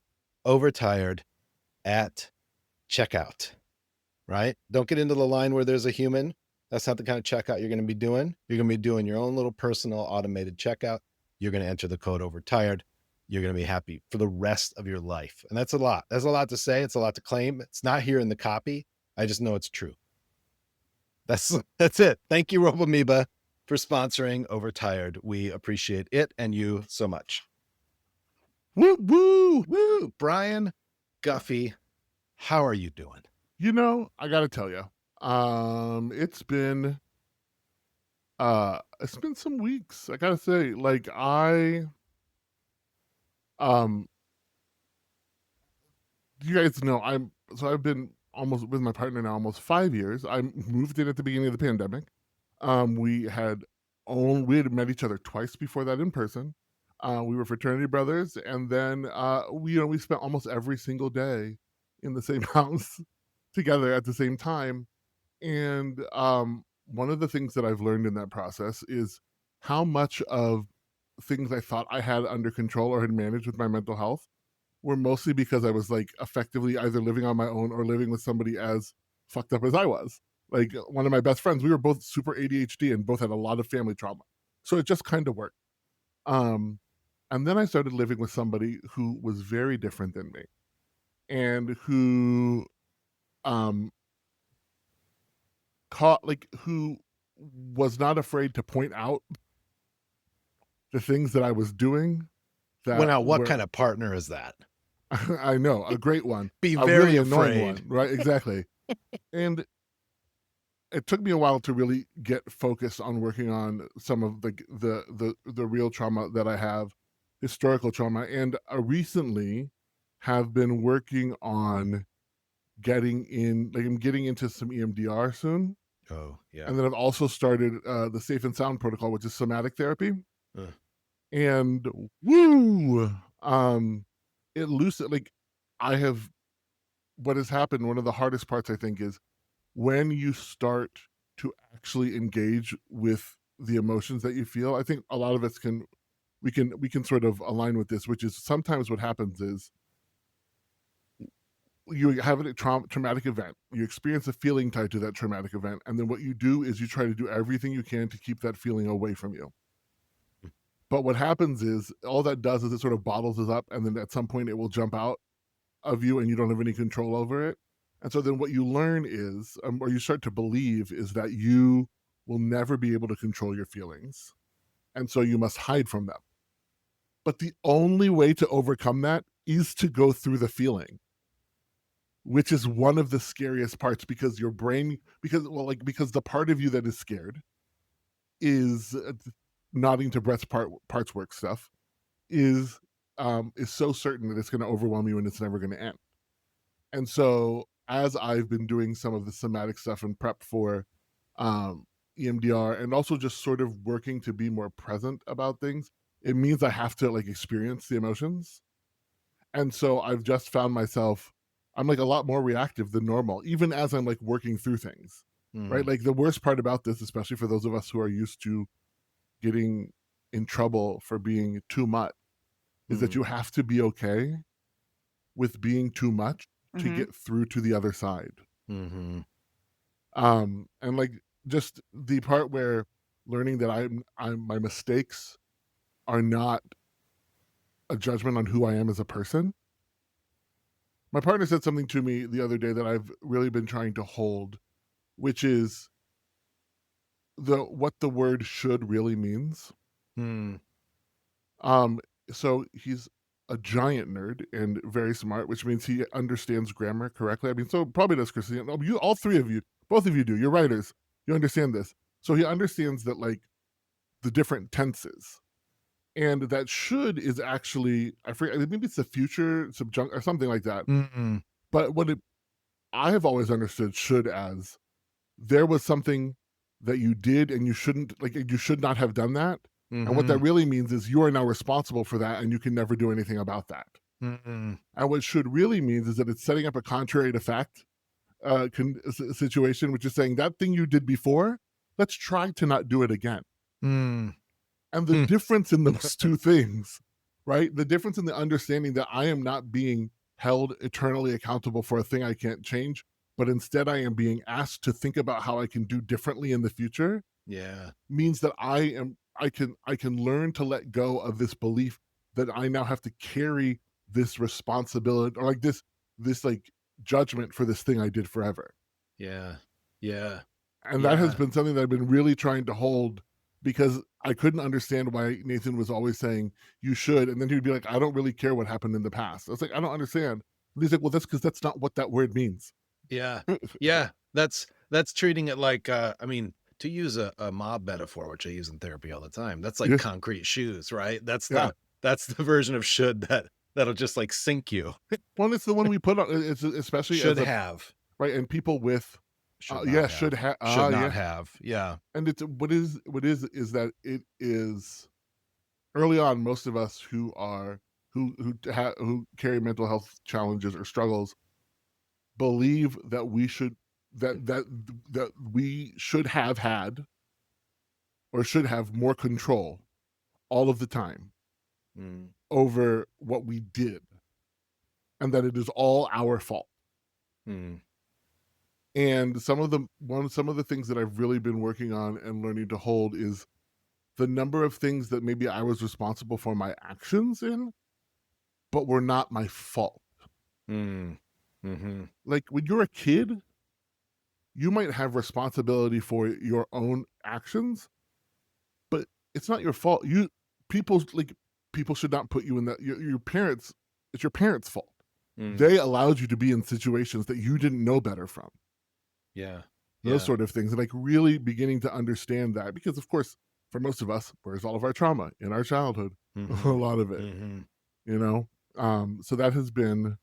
Overtired at checkout. Right? Don't get into the line where there's a human. That's not the kind of checkout you're going to be doing. You're going to be doing your own little personal automated checkout. You're going to enter the code Overtired. You're going to be happy for the rest of your life. And that's a lot. That's a lot to say. It's a lot to claim. It's not here in the copy. I just know it's true. That's it. Thank you, Robo Amoeba, for sponsoring Overtired. We appreciate it and you so much. Woo, woo, woo. Bryan Guffey, how are you doing? You know, I gotta tell you, it's been some weeks. I gotta say, like you guys know, I've been almost with my partner now almost 5 years. I moved in at the beginning of the pandemic. We had met each other twice before that in person. We were fraternity brothers, and then we spent almost every single day in the same house together at the same time. And one of the things that I've learned in that process is how much of things I thought I had under control or had managed with my mental health were mostly because I was like effectively either living on my own or living with somebody as fucked up as I was. Like one of my best friends, we were both super ADHD and both had a lot of family trauma. So it just kind of worked. And then I started living with somebody who was very different than me and who who was not afraid to point out the things that I was doing. What kind of partner is that? I know, a great one. Be a very really afraid. annoying one, right? Exactly. And it took me a while to really get focused on working on some of the real trauma that I have, historical trauma, and recently have been working on getting into some EMDR soon. Oh, yeah. And then I've also started the Safe and Sound protocol, which is somatic therapy. And woo, it loosened. Like what has happened, one of the hardest parts I think is when you start to actually engage with the emotions that you feel. I think a lot of us we can sort of align with this, which is sometimes what happens is you have a traumatic event, you experience a feeling tied to that traumatic event, and then what you do is you try to do everything you can to keep that feeling away from you. But what happens is all that does is it sort of bottles it up, and then at some point it will jump out of you and you don't have any control over it. And so then what you learn is, or you start to believe, is that you will never be able to control your feelings. And so you must hide from them. But the only way to overcome that is to go through the feeling, which is one of the scariest parts, because your brain, because the part of you that is scared is nodding to Brett's parts work stuff, is so certain that it's going to overwhelm you and it's never going to end. And so as I've been doing some of the somatic stuff and prep for EMDR, and also just sort of working to be more present about things, it means I have to like experience the emotions. And so I've just found myself, I'm like a lot more reactive than normal, even as I'm like working through things, right? Like the worst part about this, especially for those of us who are used to getting in trouble for being too much, is that you have to be okay with being too much to get through to the other side. And like just the part where learning that my mistakes are not a judgment on who I am as a person. My partner said something to me the other day that I've really been trying to hold, which is what the word should really means. So he's a giant nerd and very smart, which means he understands grammar correctly. I mean, so probably does Christina. All three of you, both of you do. You're writers. You understand this. So he understands that like the different tenses. And that should is actually, I forget, maybe it's the future subjunct or something like that. Mm-mm. But I have always understood should as there was something that you did and you should not have done that. And what that really means is you are now responsible for that and you can never do anything about that. Mm-mm. And what should really means is that it's setting up a contrary to fact situation, which is saying that thing you did before, let's try to not do it again. Mm. And the difference in those two things, right? The difference in the understanding that I am not being held eternally accountable for a thing I can't change, but instead I am being asked to think about how I can do differently in the future. Yeah. Means that I can learn to let go of this belief that I now have to carry this responsibility or like this like judgment for this thing I did forever. Yeah. Yeah. And that has been something that I've been really trying to hold, because I couldn't understand why Nathan was always saying you should, and then he'd be like, I don't really care what happened in the past. I was like, I don't understand. And he's like, well, that's because that's not what that word means. Yeah. Yeah. That's treating it like I mean, to use a mob metaphor, which I use in therapy all the time, that's like concrete shoes, right? That's the version of should that'll just like sink you. Well, it's the one we put on. It's especially should have, right, and people with should not have. Yeah. And it's what is that it is early on. Most of us who carry mental health challenges or struggles believe that we should that we should have had or should have more control all of the time over what we did, and that it is all our fault. And some of the things that I've really been working on and learning to hold is the number of things that maybe I was responsible for my actions in, but were not my fault. Like when you're a kid, you might have responsibility for your own actions, but it's not your fault. People should not put you in that. Your parents, it's your parents' fault. They allowed you to be in situations that you didn't know better from. Yeah. Those sort of things. And like really beginning to understand that, because of course, for most of us, where's all of our trauma in our childhood? A lot of it, you know? So that has been,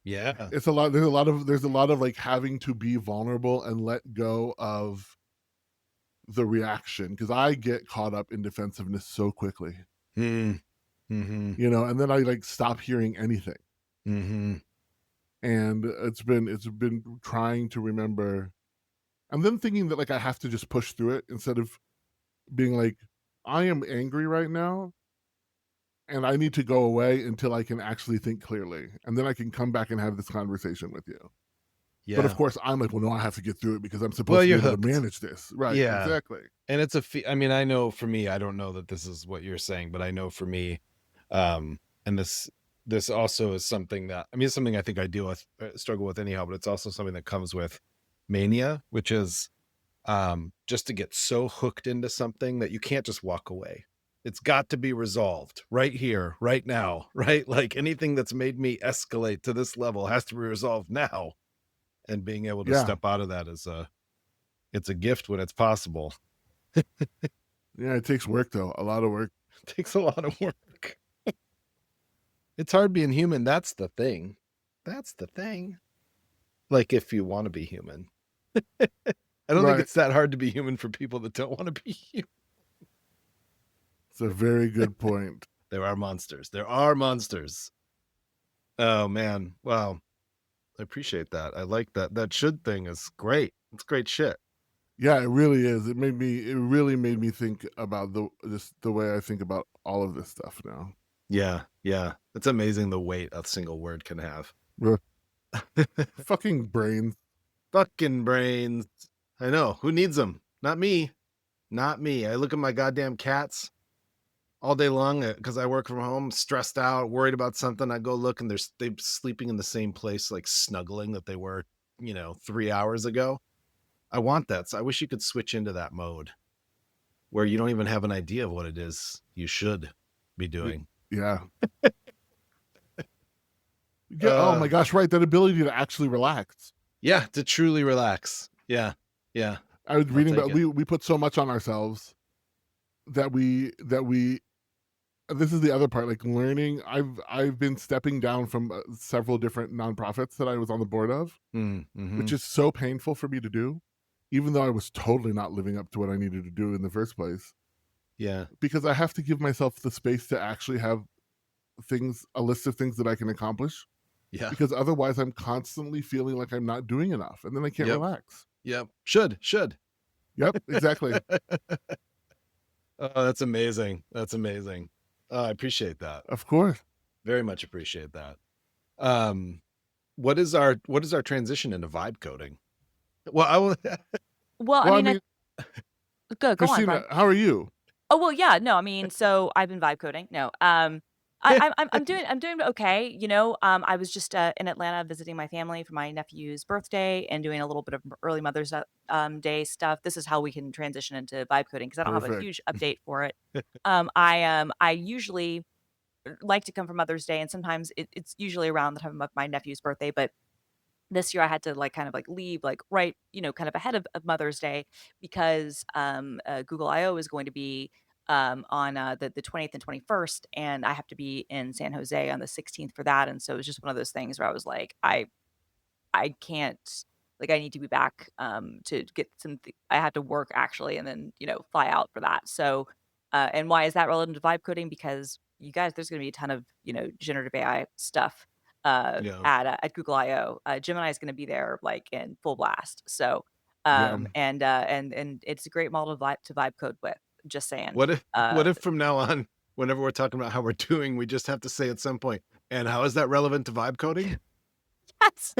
it's a lot. There's a lot of like having to be vulnerable and let go of the reaction, because I get caught up in defensiveness so quickly, you know, and then I like stop hearing anything. And it's been trying to remember, and then thinking that like I have to just push through it instead of being like, I am angry right now and I need to go away until I can actually think clearly, and then I can come back and have this conversation with you. But of course I'm like, well, no, I have to get through it because I'm supposed to be able to manage this. Right. Yeah, exactly. And it's I mean, I know for me, I don't know that this is what you're saying, but I know for me, and this also is something that, I mean, it's something I think I deal with, struggle with anyhow, but it's also something that comes with mania, which is just to get so hooked into something that you can't just walk away. It's got to be resolved right here, right now, right? Like anything that's made me escalate to this level has to be resolved now. And being able to step out of that it's a gift when it's possible. Yeah, it takes work though. A lot of work. It takes a lot of work. It's hard being human. That's the thing. Like if you want to be human. I don't think it's that hard to be human for people that don't want to be human. It's a very good point. There are monsters. Oh man. Wow. I appreciate that. I like that. That should thing is great. It's great shit. Yeah, it really is. It really made me think about the way I think about all of this stuff now. Yeah. It's amazing the weight a single word can have. Fucking brains. Fucking brains. I know. Who needs them? Not me. I look at my goddamn cats all day long because I work from home, stressed out, worried about something. I go look and they're sleeping in the same place, like snuggling that they were, 3 hours ago. I want that. So I wish you could switch into that mode where you don't even have an idea of what it is you should be doing. Yeah. Oh my gosh, right. That ability to actually relax. Yeah, to truly relax. Yeah. I was I'll reading take about it. we put so much on ourselves that we this is the other part, like learning. I've been stepping down from several different nonprofits that I was on the board of, which is so painful for me to do, even though I was totally not living up to what I needed to do in the first place. Yeah. Because I have to give myself the space to actually have a list of things that I can accomplish. Yeah. Because otherwise I'm constantly feeling like I'm not doing enough, and then I can't Yep. relax. Yep. Should. Yep, exactly. Oh, that's amazing. That's amazing. I appreciate that. Of course. Very much appreciate that. What is our transition into vibe coding? Well, I will. Well, I Well, I mean, mean, go on, Christina, Brian. how are you? Oh, well, yeah, no, I mean, so I've been vibe coding. No, I'm doing okay. I was just in Atlanta visiting my family for my nephew's birthday and doing a little bit of early Mother's Day stuff. This is how we can transition into vibe coding because I don't have a Perfect. huge update for it. I usually like to come for Mother's Day, and sometimes it's usually around the time of my nephew's birthday, but this year I had to kind of leave right, kind of ahead of Mother's Day because Google I/O is going to be on the 20th and 21st, and I have to be in San Jose on the 16th for that. And so it was just one of those things where I was like, I can't, I need to be back to get I had to work actually, and then fly out for that. So and why is that relevant to vibe coding? Because you guys, there's going to be a ton of generative AI stuff Yeah. at Google I/O. Gemini is going to be there in full blast. So Yeah. and it's a great model to vibe code with. Just saying. What if from now on, whenever we're talking about how we're doing, we just have to say at some point, and how is that relevant to vibe coding? That's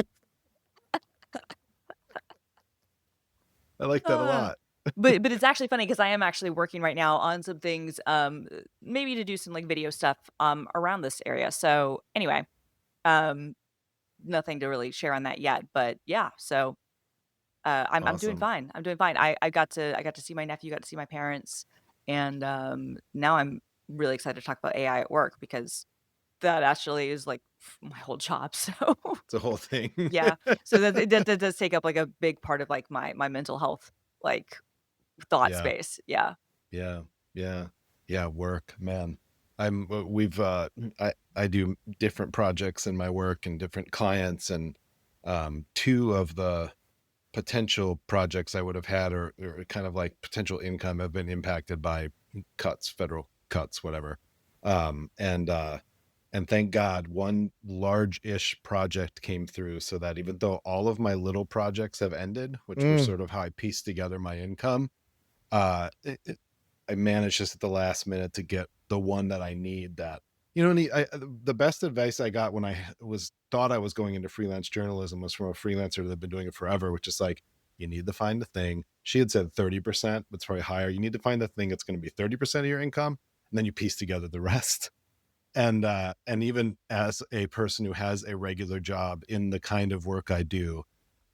I like that a lot. but it's actually funny because I am actually working right now on some things, maybe to do some video stuff around this area. So anyway, nothing to really share on that yet, but yeah. So I'm doing Awesome. fine. I'm doing fine. I got to see my nephew, got to see my parents, and now I'm really excited to talk about AI at work because that actually is my whole job. So It's a whole thing. yeah. So that does take up a big part of my mental health thought Yeah. space. Yeah. Yeah. Work, man. I do different projects in my work and different clients, and two of the potential projects I would have had or kind of potential income have been impacted by federal cuts, whatever. And thank God one large-ish project came through, so that even though all of my little projects have ended, which were sort of how I pieced together my income, I managed just at the last minute to get the one that I need. That the best advice I got when I thought I was going into freelance journalism was from a freelancer that had been doing it forever, which is you need to find the thing. She had said 30%, but it's probably higher. You need to find the thing that's going to be 30% of your income, and then you piece together the rest. And even as a person who has a regular job in the kind of work I do,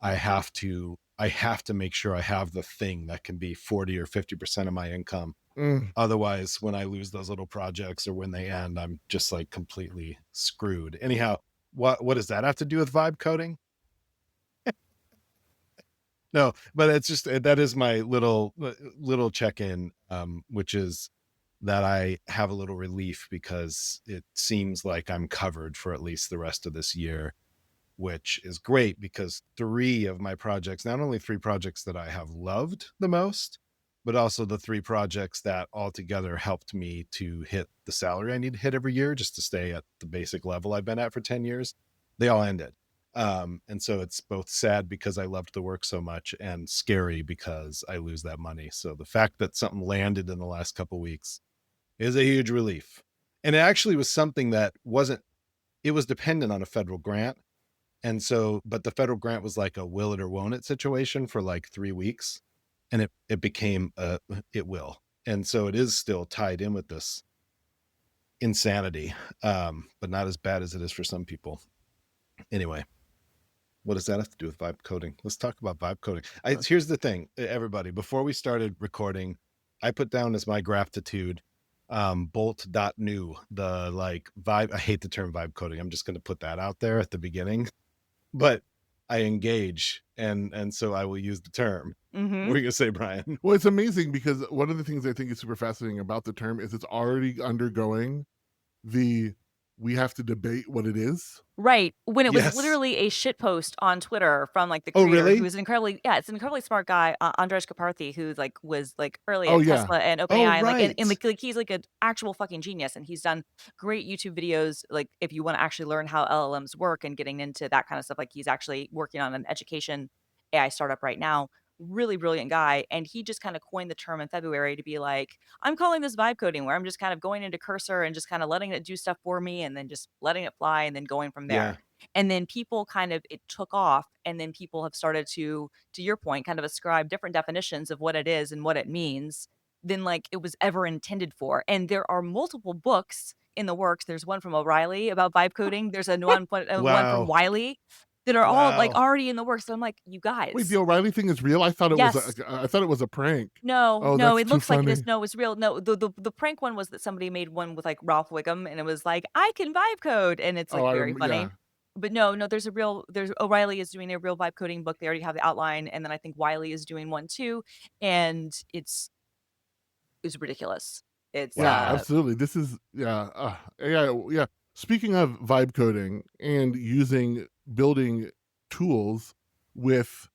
I have to make sure I have the thing that can be 40 or 50% of my income. Otherwise, when I lose those little projects or when they end, I'm just completely screwed. Anyhow, what does that have to do with vibe coding? No, but it's just, that is my little check-in, which is that I have a little relief because it seems like I'm covered for at least the rest of this year, which is great because three of my projects, not only three projects that I have loved the most, but also the three projects that altogether helped me to hit the salary I need to hit every year just to stay at the basic level I've been at for 10 years. They all ended. And so it's both sad because I loved the work so much and scary because I lose that money. So the fact that something landed in the last couple of weeks is a huge relief. And it actually was something that it was dependent on a federal grant. And so, but the federal grant was like a will it or won't it situation for 3 weeks. And it became it will. And so it is still tied in with this insanity, but not as bad as it is for some people. Anyway, what does that have to do with vibe coding? Let's talk about vibe coding. Here's the thing, everybody, before we started recording, I put down as my gratitude bolt.new, the vibe. I hate the term vibe coding. I'm just going to put that out there at the beginning. But I engage, and so I will use the term. What Mm-hmm. were you gonna say, Brian? Well, it's amazing because one of the things I think is super fascinating about the term is it's already undergoing we have to debate what it is. Right. When it was Yes. literally a shit post on Twitter from like the Oh, creator who really? is it's an incredibly smart guy, Andrej Karpathy, who like was like early Oh at yeah. Tesla and Oh, OpenAI, and right. like he's like an actual fucking genius, and he's done great YouTube videos. Like if you want to actually learn how LLMs work and getting into that kind of stuff, like he's actually working on an education AI startup right now. Really brilliant guy, and he just kind of coined the term in February to be like, I'm calling this vibe coding, where I'm just kind of going into Cursor and just kind of letting it do stuff for me, and then just letting it fly, and then going from there. Yeah. And then people kind of it took off, and then people have started to your point, kind of ascribe different definitions of what it is and what it means than like it was ever intended for. And there are multiple books in the works. There's one from O'Reilly about vibe coding. There's one from Wow. Wiley that are all like Wow. already in the works. So I'm like, you Wait, the guys, O'Reilly thing is real? I thought it was yes. I thought it was a prank. No, Oh, no, that's it too looks like it is. funny. No, it's real. No, the prank one was that somebody made one with like Ralph Wiggum, and it was like, I can vibe code, and it's Oh, like very yeah. funny. But no, there's O'Reilly is doing a real vibe coding book. They already have the outline, and then I think Wiley is doing one too, and it's ridiculous. It's Yeah, Wow. absolutely. This is AI. Yeah. Speaking of vibe coding and using building tools with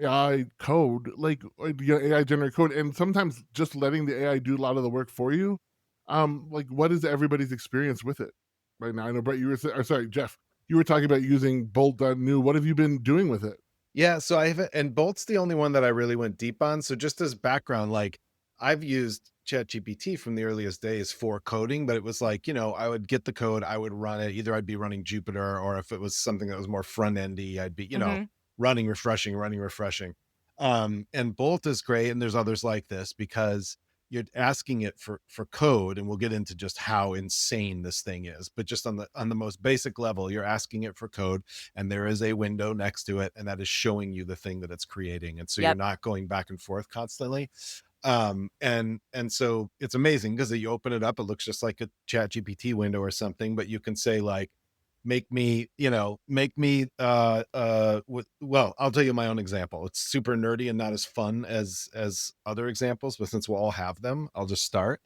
AI code, like AI generate code, and sometimes just letting the AI do a lot of the work for you. Like what is everybody's experience with it right now? I know, Brett, you were sorry, Jeff, you were talking about using Bolt.new. What have you been doing with it? Yeah, so I haven't, and Bolt's the only one that I really went deep on. So just as background, like I've used ChatGPT from the earliest days for coding, but it was like, I would get the code, I would run it. Either I'd be running Jupyter, or if it was something that was more front endy, I'd be, hmm running, refreshing, running, refreshing. And Bolt is great, and there's others like this because you're asking it for code, and we'll get into just how insane this thing is. But just on the most basic level, you're asking it for code, and there is a window next to it, and that is showing you the thing that it's creating, and so you're Yep. not going back and forth constantly. And so it's amazing because you open it up, it looks just like a Chat GPT window or something, but you can say like, make me well, I'll tell you my own example. It's super nerdy and not as fun as other examples, but since we'll all have them, I'll just start.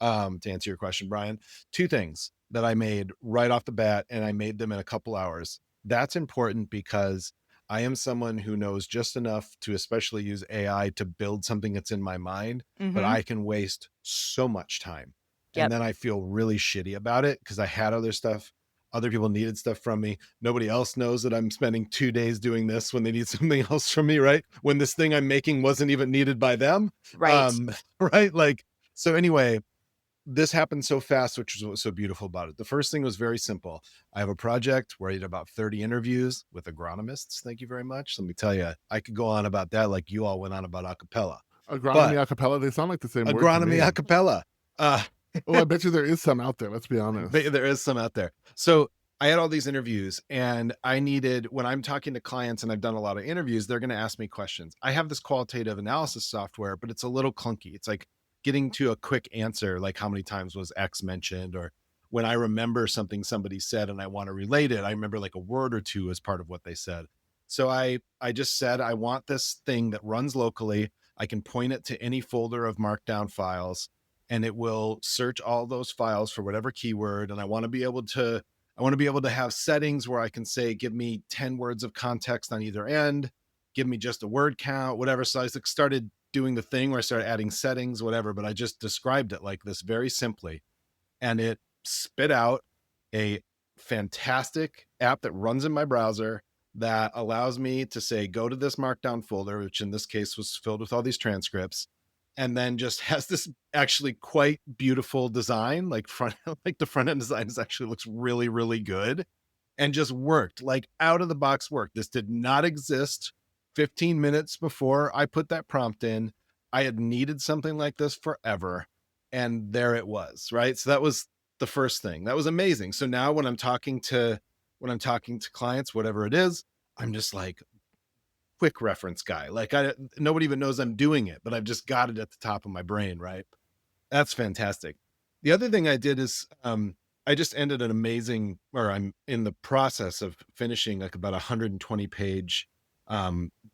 To answer your question, Brian, two things that I made right off the bat, and I made them in a couple hours. That's important because I am someone who knows just enough to especially use AI to build something that's in my mind, but hmm I can waste so much time. And Yep. then I feel really shitty about it because I had other stuff. Other people needed stuff from me. Nobody else knows that I'm spending 2 days doing this when they need something else from me, right? When this thing I'm making wasn't even needed by them. Right. Right? Like, so anyway, this happened so fast, which is what was so beautiful about it. The first thing was very simple. I have a project where I did about 30 interviews with agronomists. Thank you very much. Let me tell you, I could go on about that like you all went on about acapella. Agronomy But acapella, they sound like the same word to agronomy me. acapella. Oh, I bet you there is some out there. Let's be honest. There is some out there. So I had all these interviews, and I needed, when I'm talking to clients and I've done a lot of interviews, they're going to ask me questions. I have this qualitative analysis software, but it's a little clunky. It's like getting to a quick answer, like how many times was X mentioned, or when I remember something somebody said and I want to relate it, I remember like a word or two as part of what they said. So I just said, I want this thing that runs locally. I can point it to any folder of markdown files, and it will search all those files for whatever keyword. And I want to be able to have settings where I can say, give me 10 words of context on either end, give me just a word count, whatever. So I started doing the thing where I started adding settings, whatever, but I just described it like this very simply. And it spit out a fantastic app that runs in my browser that allows me to say, go to this markdown folder, which in this case was filled with all these transcripts, and then just has this actually quite beautiful design, like like the front end design actually looks really, really good, and just worked, like out of the box worked. This did not exist 15 minutes before I put that prompt in. I had needed something like this forever, and there it was, right? So that was the first thing. That was amazing. So now when I'm talking to clients, whatever it is, I'm just like, quick reference guy. Like nobody even knows I'm doing it, but I've just got it at the top of my brain, right? That's fantastic. The other thing I did is I just ended an amazing, or I'm in the process of finishing like about 120 page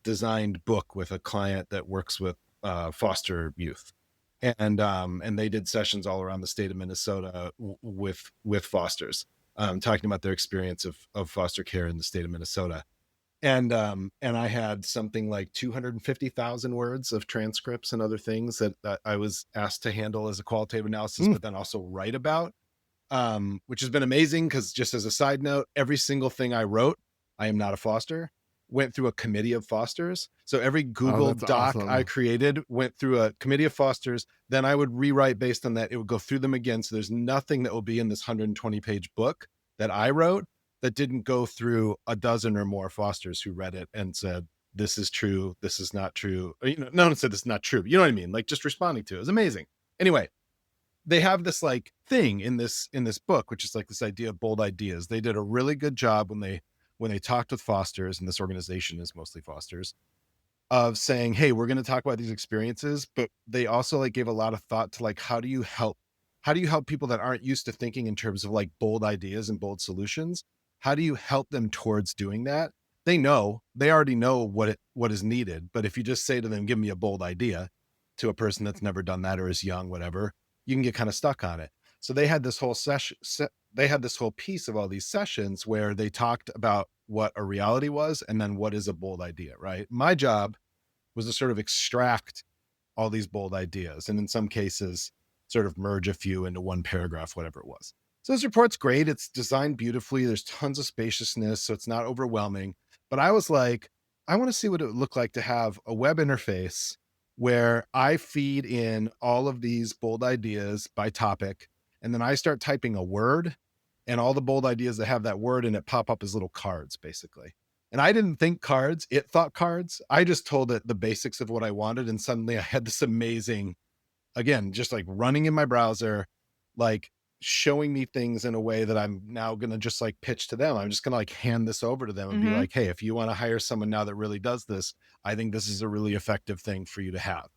designed book with a client that works with foster youth. And they did sessions all around the state of Minnesota with fosters, talking about their experience of foster care in the state of Minnesota. And I had something like 250,000 words of transcripts and other things that I was asked to handle as a qualitative analysis, but then also write about, which has been amazing because, just as a side note, every single thing I wrote, I am not a foster, went through a committee of fosters. So every Google that's Doc I awesome. created went through a committee of fosters. Then I would rewrite based on that. It would go through them again. So there's nothing that will be in this 120 page book that I wrote that didn't go through a dozen or more fosters who read it and said, this is true, this is not true. Or, no one said this is not true. You know what I mean? Like, just responding to it. It was amazing. Anyway, they have this like thing in this book, which is like this idea of bold ideas. They did a really good job when they talked with fosters, and this organization is mostly fosters, of saying, hey, we're going to talk about these experiences, but they also like gave a lot of thought to like, how do you help people that aren't used to thinking in terms of like bold ideas and bold solutions? How do you help them towards doing that? They already know what is needed. But if you just say to them, give me a bold idea, to a person that's never done that or is young, whatever, you can get kind of stuck on it. So they had this whole they had this whole piece of all these sessions where they talked about what a reality was and then what is a bold idea, right? My job was to sort of extract all these bold ideas, and in some cases sort of merge a few into one paragraph, whatever it was. So this report's great. It's designed beautifully. There's tons of spaciousness, so it's not overwhelming. But I was like, I want to see what it would look like to have a web interface where I feed in all of these bold ideas by topic, and then I start typing a word, and all the bold ideas that have that word in it pop up as little cards, basically. And I didn't think cards, it thought cards. I just told it the basics of what I wanted, and suddenly I had this amazing, again, just like running in my browser, like showing me things in a way that I'm now going to just like pitch to them. I'm just going to like hand this over to them and be like, hey, if you want to hire someone now that really does this, I think this is a really effective thing for you to have.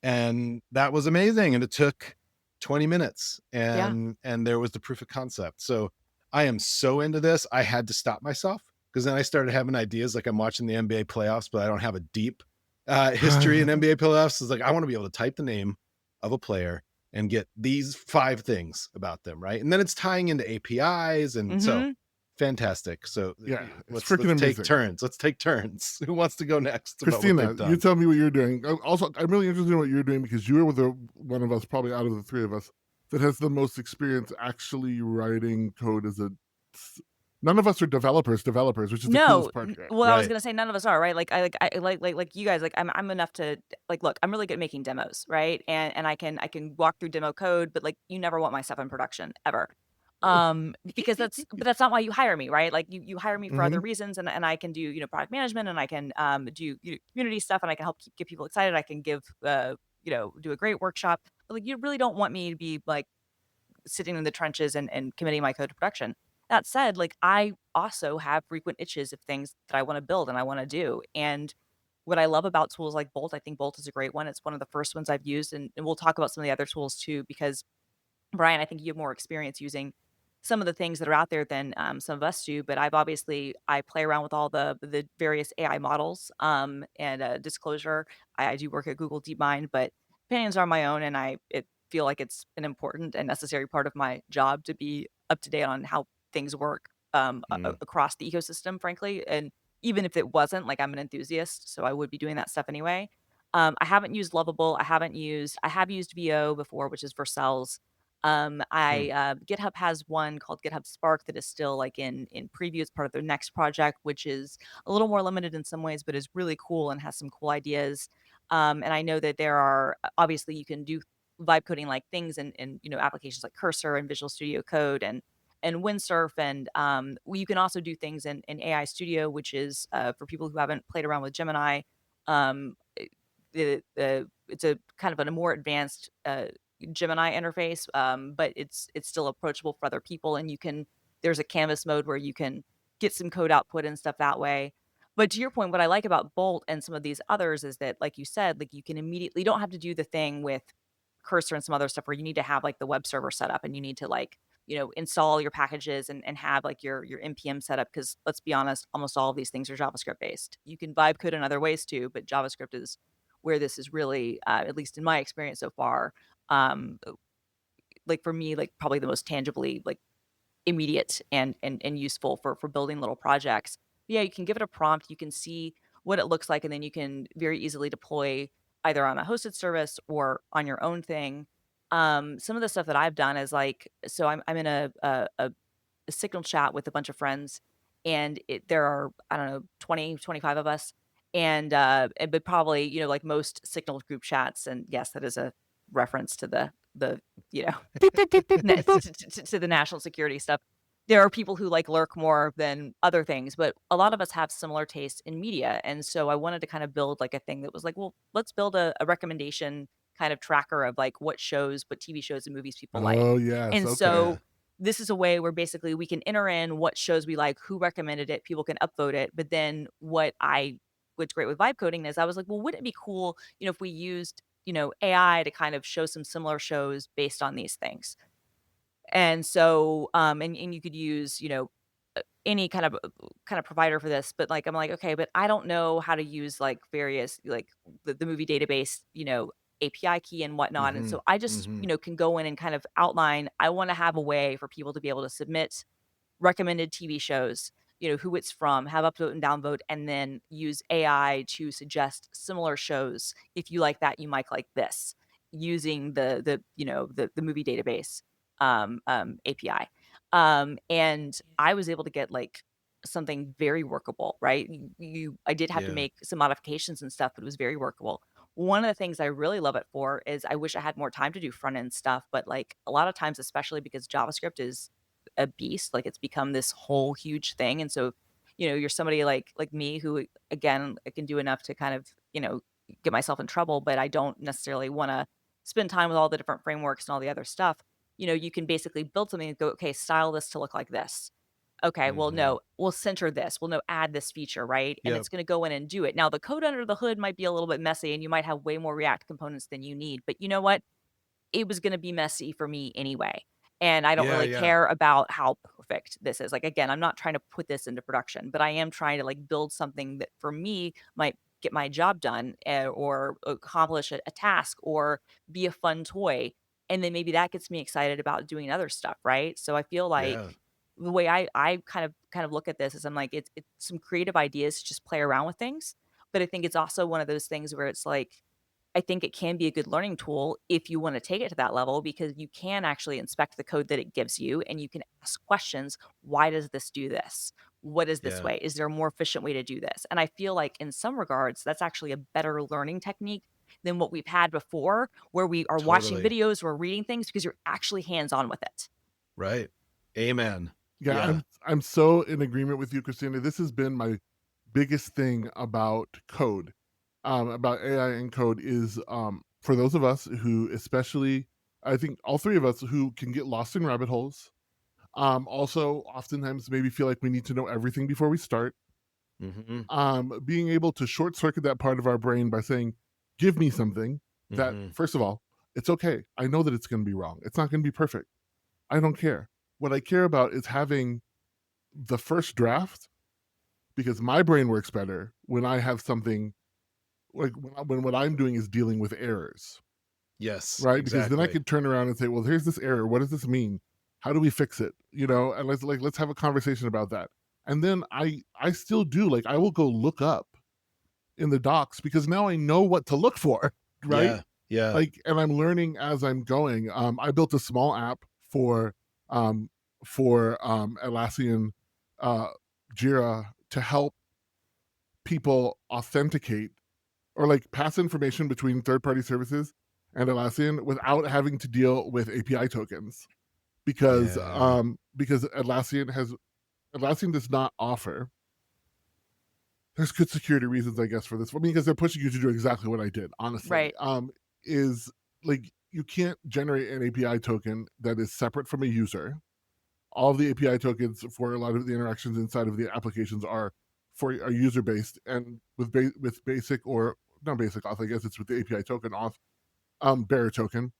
And that was amazing. And it took 20 minutes and there was the proof of concept. So I am so into this. I had to stop myself because then I started having ideas like I'm watching the NBA playoffs, but I don't have a deep history in NBA playoffs. It's like, I want to be able to type the name of a player and get these 5 things about them, right? And then it's tying into APIs, and so fantastic. So Yeah, let's freaking amazing. take turns. Let's take turns. Who wants to go next? Christina, you tell me what you're doing. Also, I'm really interested in what you're doing because you are with one of us, probably out of the 3 of us, that has the most experience actually writing code as a. None of us are developers, which is the coolest part. Well, I was gonna say none of us are, right? Like I like you guys, like I'm enough to like look, I'm really good at making demos, right? And I can walk through demo code, but like you never want my stuff in production ever. Because that's not why you hire me, right? Like you hire me for other reasons, and I can do product management, and I can do community stuff, and I can help get people excited. I can give do a great workshop. But like you really don't want me to be like sitting in the trenches and committing my code to production. That said, like I also have frequent itches of things that I want to build and I want to do. And what I love about tools like Bolt, I think Bolt is a great one. It's one of the first ones I've used, and we'll talk about some of the other tools too, because Bryan, I think you have more experience using some of the things that are out there than some of us do. But I play around with all the various AI models. And disclosure, I do work at Google DeepMind, but opinions are my own, and I feel like it's an important and necessary part of my job to be up to date on how things work across the ecosystem, frankly. And even if it wasn't, like I'm an enthusiast, so I would be doing that stuff anyway. I haven't used Lovable. I have used VO before, which is for cells. GitHub has one called GitHub Spark that is still like in preview. It's part of their next project, which is a little more limited in some ways, but is really cool and has some cool ideas. And I know that there are obviously you can do vibe coding like things in applications like Cursor and Visual Studio Code and Windsurf, and you can also do things in AI Studio, which is for people who haven't played around with Gemini. It's a kind of a more advanced Gemini interface, but it's still approachable for other people, and there's a canvas mode where you can get some code output and stuff that way. But to your point, what I like about Bolt and some of these others is that, like you said, like you don't have to do the thing with Cursor and some other stuff where you need to have like the web server set up and you need to like install your packages and have like your npm setup. Because let's be honest, almost all of these things are JavaScript based. You can vibe code in other ways too, but JavaScript is where this is really, at least in my experience so far, um, like for me, like probably the most tangibly like immediate and useful for building little projects. Yeah, you can give it a prompt, you can see what it looks like, and then you can very easily deploy either on a hosted service or on your own thing. Some of the stuff that I've done is like, so I'm in a signal chat with a bunch of friends, and there are, I don't know, 20, 25 of us. But probably, like most signal group chats, and yes, that is a reference to the, beep, beep, beep, beep, boop, boop, to the national security stuff. There are people who like lurk more than other things, but a lot of us have similar tastes in media. And so I wanted to kind of build like a thing that was like, well, let's build a recommendation kind of tracker of like what TV shows and movies people like. Oh yes, And okay. so Yeah. this is a way where basically we can enter in what shows we like, who recommended it, people can upvote it. But then what's great with vibe coding is I was like, well, wouldn't it be cool, if we used, AI to kind of show some similar shows based on these things. And so, and you could use, any kind of provider for this, but like I'm like, okay, but I don't know how to use like various like the movie database, API key and whatnot. And Mhm. so I just, Mhm. can go in and kind of outline, I want to have a way for people to be able to submit recommended TV shows, who it's from, have upvote and downvote, and then use AI to suggest similar shows. If you like that, you might like this, using the movie database API. And I was able to get like something very workable, right? I did have to Yeah. make some modifications and stuff, but it was very workable. One of the things I really love it for is I wish I had more time to do front end stuff, but like a lot of times, especially because JavaScript is a beast, like it's become this whole huge thing. And so, you're somebody like me who, again, I can do enough to kind of, get myself in trouble, but I don't necessarily want to spend time with all the different frameworks and all the other stuff. You can basically build something and go, okay, style this to look like this. Okay, well, Mhm. no, we'll center this. We'll no add this feature, right? And Yep. it's going to go in and do it. Now, the code under the hood might be a little bit messy, and you might have way more React components than you need. But you know what? It was gonna be messy for me anyway, and I don't Yeah, really yeah. care about how perfect this is. Like, again, I'm not trying to put this into production, but I am trying to, like, build something that for me might get my job done, or accomplish a task, or be a fun toy, and then maybe that gets me excited about doing other stuff, right? So I feel like Yeah. the way I kind of look at this is I'm like, it's some creative ideas to just play around with things, but I think it's also one of those things where it's like I think it can be a good learning tool if you want to take it to that level, because you can actually inspect the code that it gives you and you can ask questions. Why does this do this? What is this Yeah. way? Is there a more efficient way to do this? And I feel like in some regards, that's actually a better learning technique than what we've had before, where we are watching Totally. videos or reading things because you're actually hands on with it. Right. Amen. Yeah, Yeah. I'm so in agreement with you, Christina. This has been my biggest thing about code, about AI and code is for those of us who, especially, I think all three of us who can get lost in rabbit holes. Also, oftentimes maybe feel like we need to know everything before we start. Mhm. Being able to short circuit that part of our brain by saying, "Give me something that, Mhm. first of all, it's okay. I know that it's going to be wrong. It's not going to be perfect. I don't care. What I care about is having the first draft because my brain works better when I have something like when what I'm doing is dealing with errors, Yes, right? Because then I exactly. could turn around and say, well, here's this error. What does this mean? How do we fix it? And let's have a conversation about that. And then I still do like I will go look up in the docs because now I know what to look for, right? Yeah. Yeah. Like, and I'm learning as I'm going. I built a small app um, Atlassian uh, Jira to help people authenticate or like pass information between third-party services and Atlassian without having to deal with API tokens Yeah. because Atlassian does not offer. There's good security reasons, I guess, for this. I mean, because they're pushing you to do exactly what I did. Honestly, Right. is like you can't generate an API token that is separate from a user. All of the API tokens for a lot of the interactions inside of the applications are user based, and with basic or not basic auth, I guess it's with the API token auth, bearer token.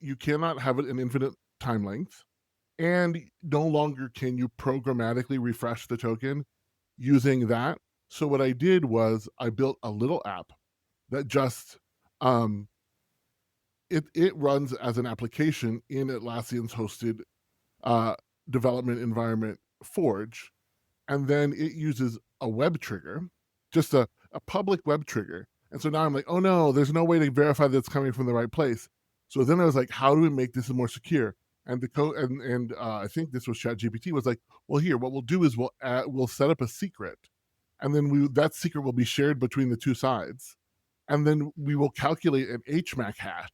You cannot have an infinite time length, and no longer can you programmatically refresh the token using that. So what I did was I built a little app that just it runs as an application in Atlassian's hosted development environment Forge, and then it uses a web trigger, just a public web trigger. And so now I'm like, oh no, there's no way to verify that it's coming from the right place. So then I was like, how do we make this more secure? And the code, and I think this was ChatGPT, was like, well, here, what we'll do is we'll set up a secret, and then that secret will be shared between the two sides, and then we will calculate an HMAC hash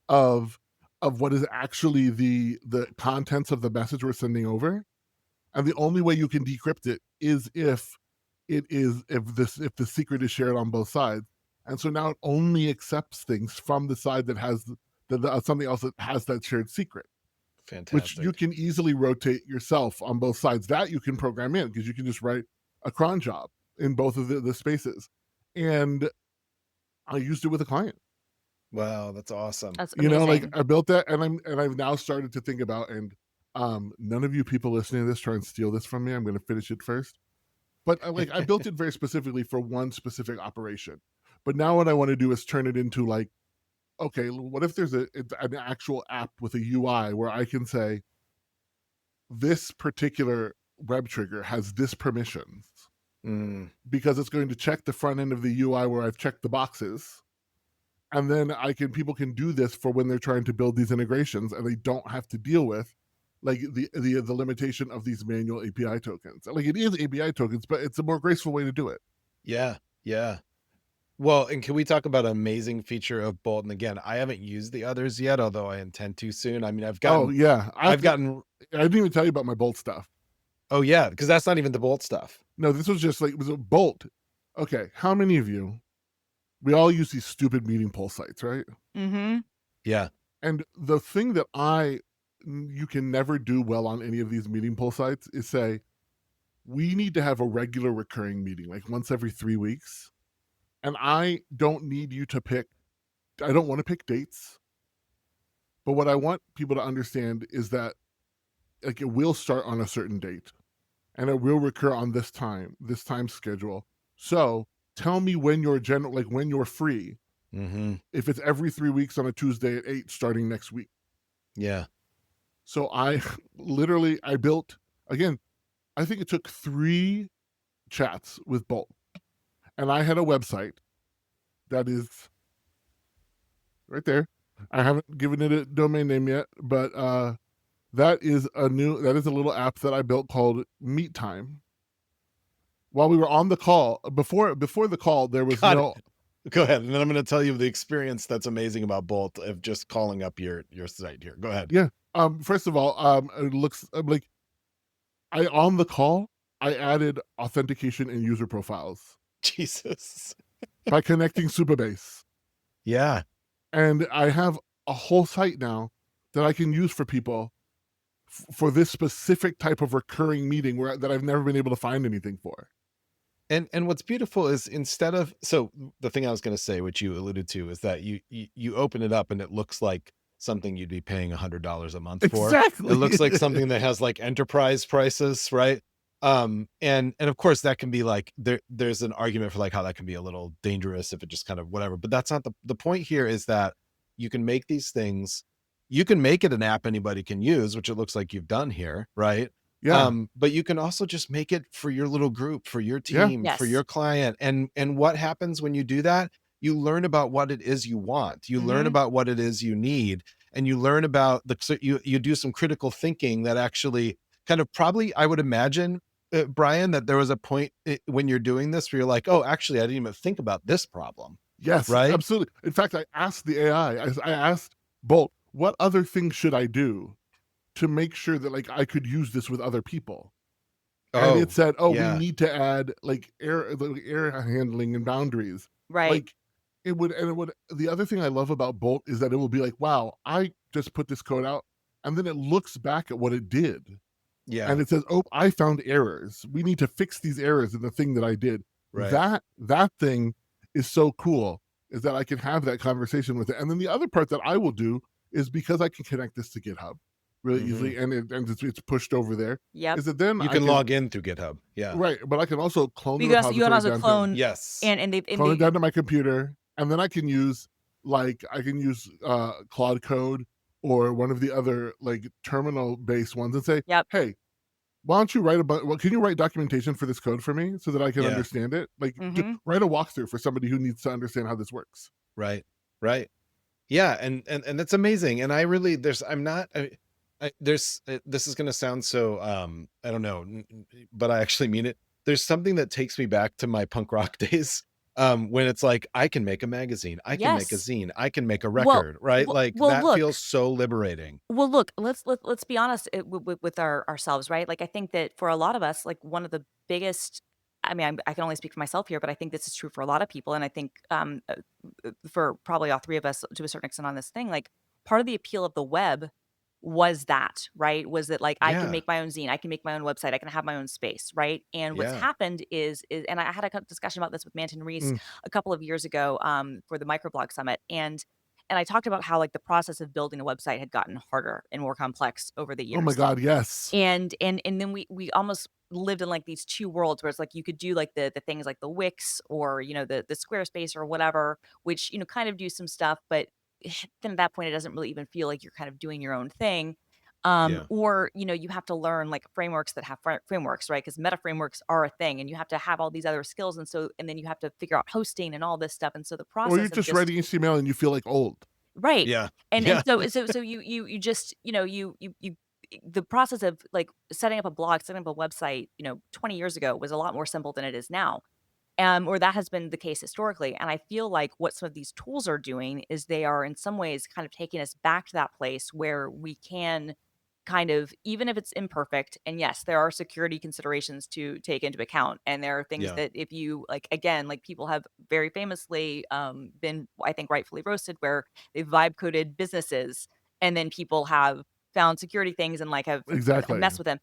of what is actually the contents of the message we're sending over. And the only way you can decrypt it is if the secret is shared on both sides. And so now it only accepts things from the side that has something else that has that shared secret. Fantastic. Which you can easily rotate yourself on both sides. That you can program in, because you can just write a cron job in both of the spaces. And I used it with a client. Wow, that's awesome. That's You know, like amazing. I built that, and I've now started to think about, and none of you people listening to this try and steal this from me. I'm going to finish it first. But I built it very specifically for one specific operation. But now what I want to do is turn it into like, okay, what if there's an actual app with a UI where I can say, this particular web trigger has this permissions, because it's going to check the front end of the UI where I've checked the boxes. And then people can do this for when they're trying to build these integrations, and they don't have to deal with like the limitation of these manual API tokens. Like, it is API tokens, but it's a more graceful way to do it. Yeah. Well, and can we talk about an amazing feature of Bolt? And again, I haven't used the others yet, although I intend to soon. I mean, I didn't even tell you about my Bolt stuff. Oh yeah, because that's not even the Bolt stuff. No, this was just like, it was a Bolt. Okay, how many of you? We all use these stupid meeting poll sites, right? Mm-hmm. Yeah. And the thing that you can never do well on any of these meeting poll sites is say, we need to have a regular recurring meeting, like once every 3 weeks. And I don't need you to I don't want to pick dates. But what I want people to understand is that, like, it will start on a certain date, and it will recur on this time schedule. So tell me when you're when you're free. Mm-hmm. If it's every 3 weeks on a Tuesday at 8 starting next week. Yeah. So I built, again, I think it took 3 chats with Bolt. And I had a website that is right there. I haven't given it a domain name yet, but that is a little app that I built called Meet Time. While we were on the call, before the call, there was Go ahead, and then I'm going to tell you the experience that's amazing about Bolt of just calling up your site here. Go ahead. Yeah. First of all, it looks like on the call, I added authentication and user profiles. Jesus. By connecting Supabase. Yeah. And I have a whole site now that I can use for people for this specific type of recurring meeting that I've never been able to find anything for. And what's beautiful is, so the thing I was going to say, which you alluded to, is that you open it up and it looks like something you'd be paying $100 a month for. Exactly. It looks like something that has like enterprise prices, right? And of course that can be like, there's an argument for like how that can be a little dangerous if it just kind of whatever, but that's not the point here. Is that you can make these things, you can make it an app anybody can use, which it looks like you've done here, right? Yeah. But you can also just make it for your little group, for your team, Yes. for your client. And what happens when you do that? You learn about what it is you want. You learn about what it is you need, and you learn about you do some critical thinking that actually kind of probably, I would imagine, Bryan, that there was a point when you're doing this where you're like, oh, actually, I didn't even think about this problem. Yes, right? Absolutely. In fact, I asked the AI, I asked Bolt, what other things should I do to make sure that like I could use this with other people? And it said, we need to add like air handling and boundaries. Right. Like it would. The other thing I love about Bolt is that it will be like, wow, I just put this code out, and then it looks back at what it did. Yeah. And it says, oh, I found errors. We need to fix these errors in the thing that I did. Right. That thing is so cool, is that I can have that conversation with it. And then the other part that I will do is, because I can connect this to GitHub, really easily, and it's pushed over there. Yep. Is that then You I can can log in through GitHub. Yeah. right, but I can also clone the Because you can repository also down to clone Yes. and clone it they down to my computer, and then I can use Claude Code or one of the other like terminal based ones and say, yep. hey, why don't you write can you write documentation for this code for me so that I can Yeah. understand it? Like Mhm. write a walkthrough for somebody who needs to understand how this works. Right. Right. Yeah, and that's amazing. And I really this is going to sound so I don't know, but I actually mean it. There's something that takes me back to my punk rock days. When it's like I can make a magazine, I can make a Yes. zine, I can make a Well, record, right? Like well, that look. feels so liberating. Well, look, let's be honest with ourselves, right? Like, I think that for a lot of us, like one of the biggest, I mean, I can only speak for myself here, but I think this is true for a lot of people, and I think for probably all three of us to a certain extent on this thing, like part of the appeal of the web was that, right? Was that like I can Yeah. make my own zine, I can make my own website, I can have my own space, right? And what's Yeah. happened is, and I had a discussion about this with Manton Reese Mm. a couple of years ago for the Microblog Summit, and I talked about how like the process of building a website had gotten harder and more complex over the Oh my years. God, yes. And then we almost lived in like these two worlds where it's like you could do like the things like the Wix or the Squarespace or whatever, which kind of do some stuff, but then at that point it doesn't really even feel like you're kind of doing your own thing. Yeah. Or you have to learn like frameworks that have frameworks, right? Because meta frameworks are a thing, and you have to have all these other skills, and then you have to figure out hosting and all this stuff, and so the Or you're process of just just writing HTML and you feel like old. right. Yeah. And Yeah. so you just, you the process of like setting up a blog, setting up a website, 20 years ago was a lot more simple than it is now. Or that has been the case historically. And I feel like what some of these tools are doing is they are in some ways kind of taking us back to that place where we can kind of, even if it's imperfect, and yes, there are security considerations to take into account. And there are things Yeah. that if you like, again, like people have very famously been, I think, rightfully roasted where they've vibe coded businesses and then people have found security things and like have Exactly. messed with them.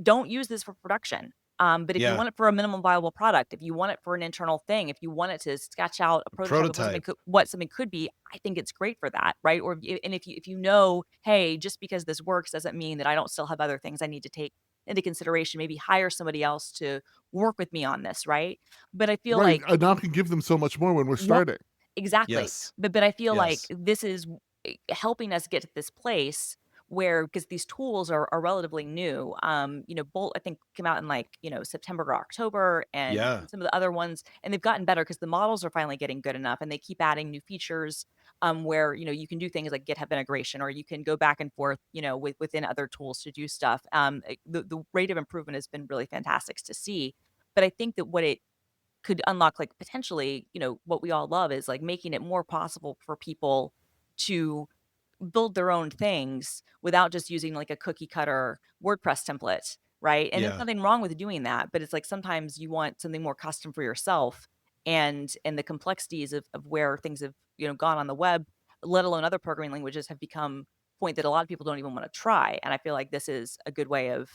Don't use this for production. But if you Yeah. want it for a minimum viable product, if you want it for an internal thing, if you want it to sketch out a prototype of Prototype. what something could be, I think it's great for that, right? Or if you know, hey, just because this works doesn't mean that I don't still have other things I need to take into consideration. Maybe hire somebody else to work with me on this, right? But I feel Right. like And now I can give them so much more when we're what starting. exactly. Yes. But I feel like Yes. this is helping us get to this place where because these tools are relatively new. Bolt I think came out in like, September or October and Yeah. some of the other ones, and they've gotten better because the models are finally getting good enough and they keep adding new features where you can do things like GitHub integration or you can go back and forth, within other tools to do stuff. The rate of improvement has been really fantastic to see. But I think that what it could unlock like potentially, what we all love is like making it more possible for people to build their own things without just using like a cookie cutter WordPress template, right? And there's Yeah. nothing wrong with doing that, but it's like sometimes you want something more custom for yourself and the complexities of where things have, gone on the web, let alone other programming languages have become a point that a lot of people don't even want to try. And I feel like this is a good way of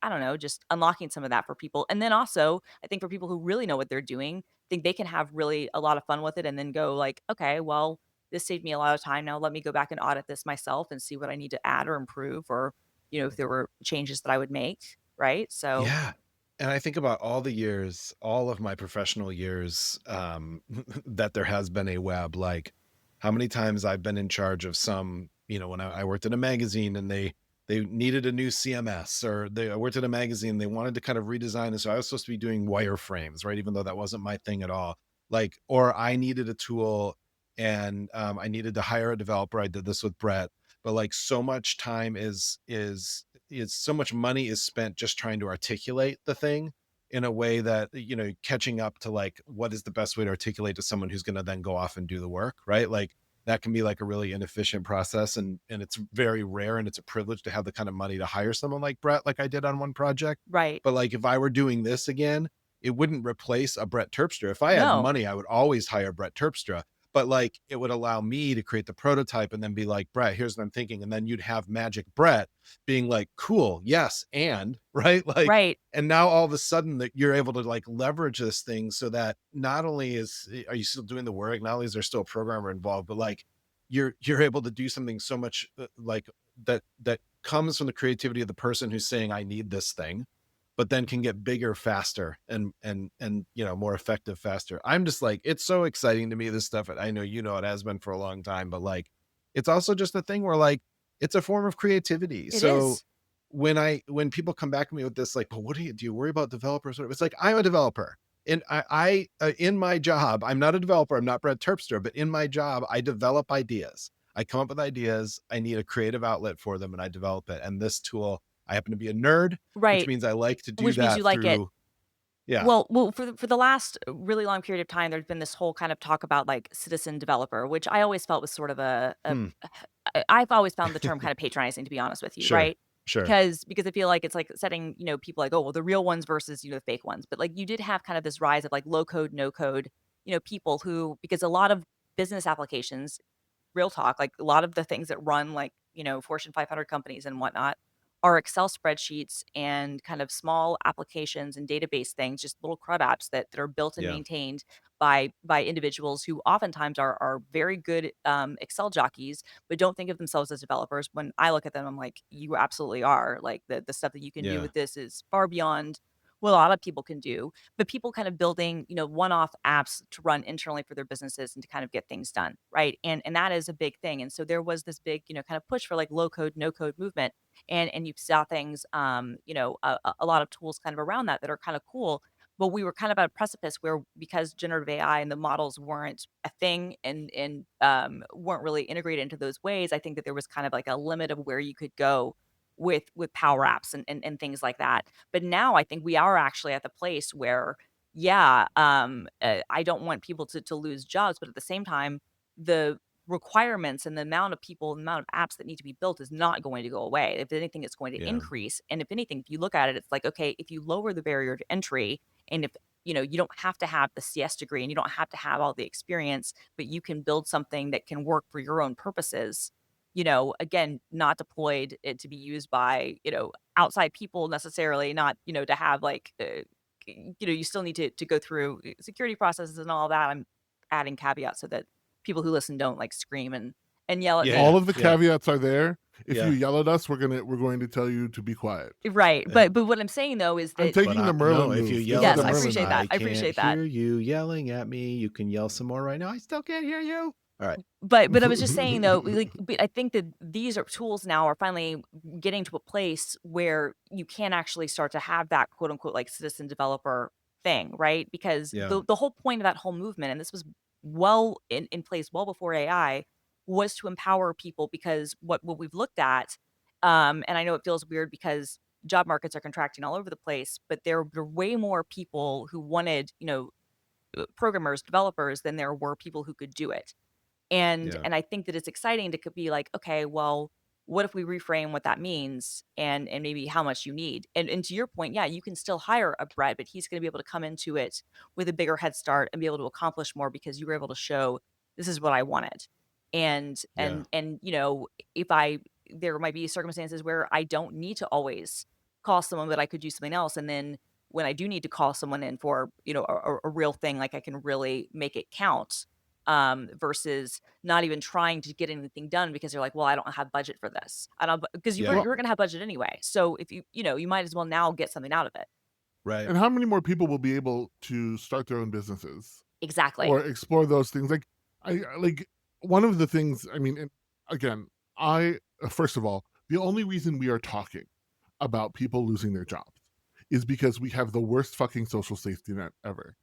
I don't know, just unlocking some of that for people. And then also, I think for people who really know what they're doing, I think they can have really a lot of fun with it and then go like, okay, well, this saved me a lot of time. Now let me go back and audit this myself and see what I need to add or improve or, if there were changes that I would make. Right. So Yeah. And I think about all the years, all of my professional years, that there has been a web, like how many times I've been in charge of some, when I worked at a magazine and they needed a new CMS or I worked at a magazine, they wanted to kind of redesign it. So I was supposed to be doing wireframes, right? Even though that wasn't my thing at all. Like, or I needed a tool and I needed to hire a developer. I did this with Brett, but like so much time is so much money is spent just trying to articulate the thing in a way that catching up to like what is the best way to articulate to someone who's going to then go off and do the work, right? Like that can be like a really inefficient process, and it's very rare, and it's a privilege to have the kind of money to hire someone like Brett like I did on one project. right. But like if I were doing this again, it wouldn't replace a Brett Terpstra. If I had No. money, I would always hire Brett Terpstra, but like it would allow me to create the prototype and then be like, Brett, here's what I'm thinking. And then you'd have Magic Brett being like, cool, yes, and right. Like, Right. and now all of a sudden that you're able to like leverage this thing so that not only are you still doing the work, not only is there still a programmer involved, but like you're able to do something so much like that comes from the creativity of the person who's saying, I need this thing, but then can get bigger faster and more effective faster. I'm just like, it's so exciting to me, this stuff. I know, it has been for a long time, but like, it's also just a thing where like, it's a form of creativity. It So is. when people come back to me with this, like, well, what do you worry about developers? It's like, I'm a developer. And I in my job, I'm not a developer. I'm not Brett Terpstra, but in my job, I develop ideas. I come up with ideas. I need a creative outlet for them, and I develop it. And this tool, I happen to be a nerd, which Right. means I like to do Which means that you like it. through. Yeah. Well, for the last really long period of time, there's been this whole kind of talk about like citizen developer, which I always felt was sort of Hmm. I've always found the term kind of patronizing, to be honest with you, Sure. right? Sure. Because I feel like it's like setting, people like, oh, well, the real ones versus, the fake ones. But like you did have kind of this rise of like low code, no code, people who, because a lot of business applications, real talk, like a lot of the things that run like, Fortune 500 companies and whatnot are Excel spreadsheets and kind of small applications and database things, just little CRUD apps that are built and Yeah. maintained by individuals who oftentimes are very good Excel jockeys, but don't think of themselves as developers. When I look at them, I'm like, you absolutely are. Like the stuff that you can do Yeah. with this is far beyond what a lot of people can do. But people kind of building, one-off apps to run internally for their businesses and to kind of get things done, right? And that is a big thing. And so there was this big, kind of push for like low code, no code movement, and you saw things, a lot of tools kind of around that are kind of cool. But we were kind of at a precipice where, because generative AI and the models weren't a thing and weren't really integrated into those ways, I think that there was kind of like a limit of where you could go with power apps and things like that. But now I think we are actually at the place where, yeah, I don't want people to lose jobs, but at the same time, the requirements and the amount of people, the amount of apps that need to be built is not going to go away. If anything, it's going to Yeah. increase. And if anything, if you look at it, it's like, okay, if you lower the barrier to entry, and if you don't have to have the CS degree and you don't have to have all the experience, but you can build something that can work for your own purposes, again, not deployed to be used by, outside people necessarily, not, to have like, you still need to go through security processes and all that. I'm adding caveats so that people who listen don't like scream and yell at Yeah. me. All of the Yeah. caveats are there. If Yeah. you yell at us, we're going to tell you to be quiet. Right. Yeah. But what I'm saying though is I'm that taking the Merlin move. if you This yell is Yes, the at I us, Merlin appreciate move. that. I I can't appreciate that. hear you yelling at me. You can yell some more right now. I still can't hear you. All right. But I was just saying though, like, but I think that these are tools now are finally getting to a place where you can actually start to have that quote unquote like citizen developer thing, right? Because Yeah. the whole point of that whole movement, and this was well in place well before AI, was to empower people. Because what we've looked at, and I know it feels weird because job markets are contracting all over the place, but there were way more people who wanted, programmers, developers than there were people who could do it. And Yeah. I think that it's exciting to be like, okay, well, what if we reframe what that means and maybe how much you need? And to your point, yeah, you can still hire a Brett, but he's going to be able to come into it with a bigger head start and be able to accomplish more because you were able to show this is what I wanted. And Yeah. if there might be circumstances where I don't need to always call someone, but I could do something else. And then when I do need to call someone in for, a real thing, like I can really make it count, versus not even trying to get anything done because you're like, well, I don't have budget for this. I don't, because Yeah. you're going to have budget anyway. So if you might as well now get something out of it. Right. And how many more people will be able to start their own businesses Exactly. or explore those things? Like, I like one of the things. I mean, and again, first of all, the only reason we are talking about people losing their jobs is because we have the worst fucking social safety net ever.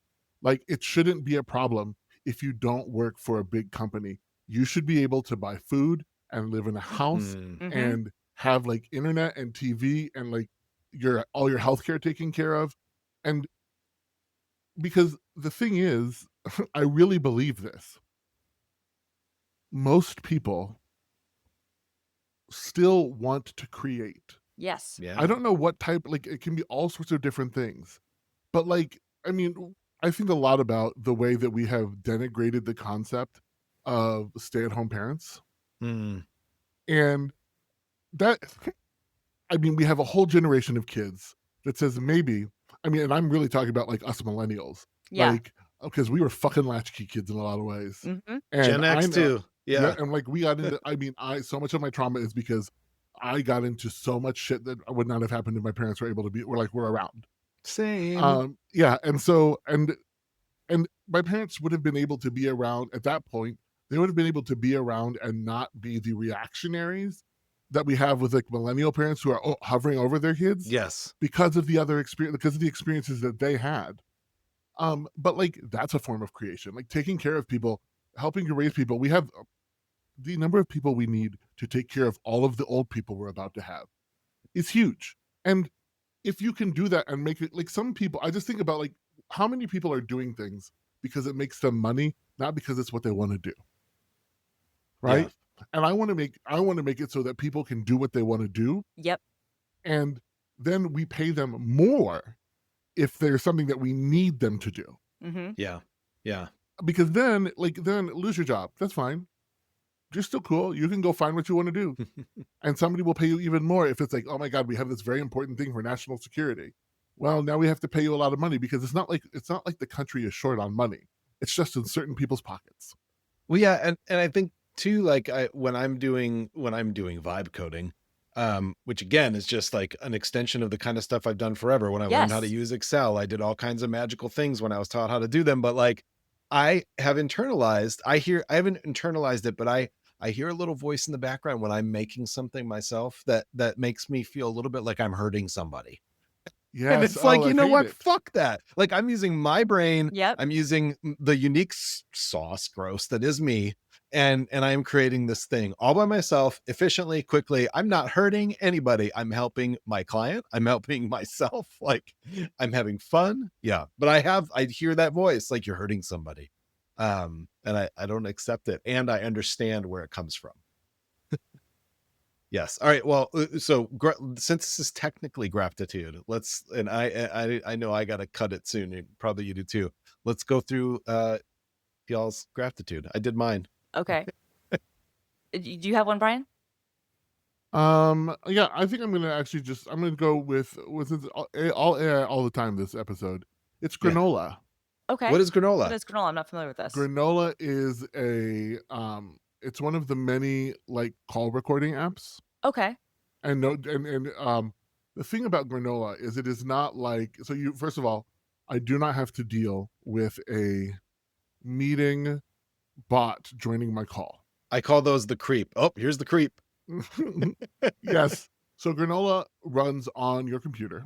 Like, it shouldn't be a problem if you don't work for a big company. You should be able to buy food and live in a house Mhm. and have like internet and TV and like all your healthcare taken care of. And because the thing is, I really believe this. Most people still want to create. Yes. Yeah. I don't know what type, like it can be all sorts of different things. But like, I mean, I think a lot about the way that we have denigrated the concept of stay-at-home parents. Mm. And that, I mean, we have a whole generation of kids that says maybe, I mean, and I'm really talking about like us millennials. Yeah. Like, because we were fucking latchkey kids in a lot of ways. Mhm. And Gen I X know- too. Yeah. and like we got into, I mean, so much of my trauma is because I got into so much shit that would not have happened if my parents were able to be, were around. Same. Yeah, and my parents would have been able to be around at that point. They would have been able to be around and not be the reactionaries that we have with like millennial parents who are hovering over their kids. Yes. Because of the other experience, because of the experiences that they had. But like that's a form of creation, like taking care of people, helping to raise people. We have the number of people we need to take care of all of the old people we're about to have is huge. And if you can do that and make it like some people, I just think about like how many people are doing things because it makes them money, not because it's what they want to do. Right. Yeah. And I want to make it so that people can do what they want to do. Yep. And then we pay them more if there's something that we need them to do. Mm-hmm. Yeah. Yeah. Because then lose your job. That's fine. You're still cool. You can go find what you want to do. And somebody will pay you even more if it's like, oh my God, we have this very important thing for national security. Well, now we have to pay you a lot of money because it's not like the country is short on money. It's just in certain people's pockets. Well, yeah, and I think too, like when I'm doing vibe coding, which again is just like an extension of the kind of stuff I've done forever. When I learned how to use Excel, I did all kinds of magical things when I was taught how to do them. But like I haven't internalized it, but I hear a little voice in the background when I'm making something myself that makes me feel a little bit like I'm hurting somebody. Yeah. And it's like, you know what? Fuck that. Like I'm using my brain. Yep. I'm using the unique sauce gross that is me. And I am creating this thing all by myself, efficiently, quickly. I'm not hurting anybody. I'm helping my client. I'm helping myself. Like I'm having fun. Yeah. But I hear that voice like you're hurting somebody. And I don't accept it. And I understand where it comes from. Yes. All right. Well, so since this is technically gratitude, and I know I got to cut it soon. And probably you do too. Let's go through y'all's gratitude. I did mine. Okay. Do you have one, Bryan? Yeah, I think I'm gonna go with all AI all the time this episode. It's granola. Yeah. Okay. What is granola? What is granola? I'm not familiar with this. Granola is it's one of the many like call recording apps. Okay. And the thing about granola is it is not like, so you, first of all, I do not have to deal with a meeting bot joining my call. I call those the creep. Oh, here's the creep. Yes. So granola runs on your computer.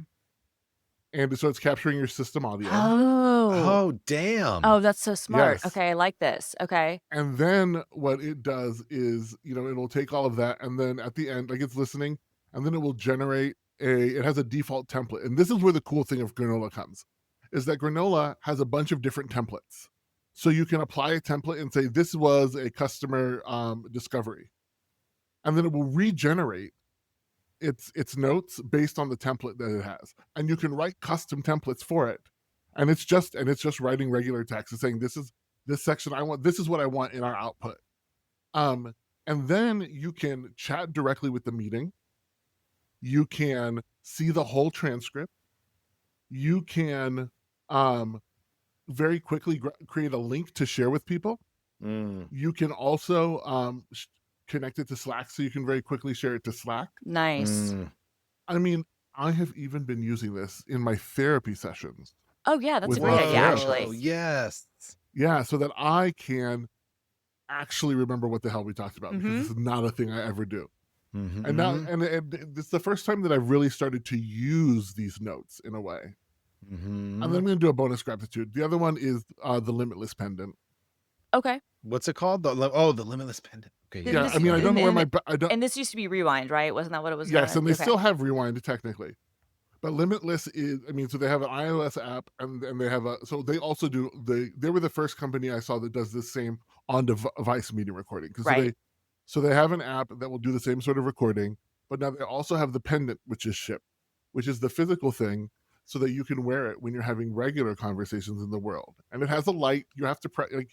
And so it's capturing your system audio. Oh, damn. Oh, that's so smart. Yes. Okay, I like this. Okay. And then what it does is, it'll take all of that, and then at the end, like it's listening, and then it will generate it has a default template. And this is where the cool thing of granola comes, is that granola has a bunch of different templates. So you can apply a template and say, this was a customer discovery. And then it will regenerate its notes based on the template that it has. And you can write custom templates for it. And it's just writing regular text. It's saying, this section I want, this is what I want in our output. And then you can chat directly with the meeting. You can see the whole transcript. You can very quickly create a link to share with people. You can also connect it to Slack, so you can very quickly share it to Slack. Nice. I mean, I have even been using this in my therapy sessions. Oh yeah, that's a great idea, actually. Oh, yes. Yeah, so that I can actually remember what the hell we talked about, because this is not a thing I ever do. And now, and it's the first time that I've really started to use these notes in a way. And then I'm going to do a bonus gratitude. The other one is the Limitless pendant. Okay. What's it called? The Limitless pendant. Okay. Yeah, I mean, I don't know where and this used to be Rewind, right? Wasn't that what it was? Yes, and they still have Rewind technically. But Limitless is, so they have an iOS app, and they have so they also do, they were the first company I saw that does this same on-device meeting recording. Right. So they have an app that will do the same sort of recording, but now they also have the pendant, which is shipped, which is the physical thing, so that you can wear it when you're having regular conversations in the world. And it has a light. You have to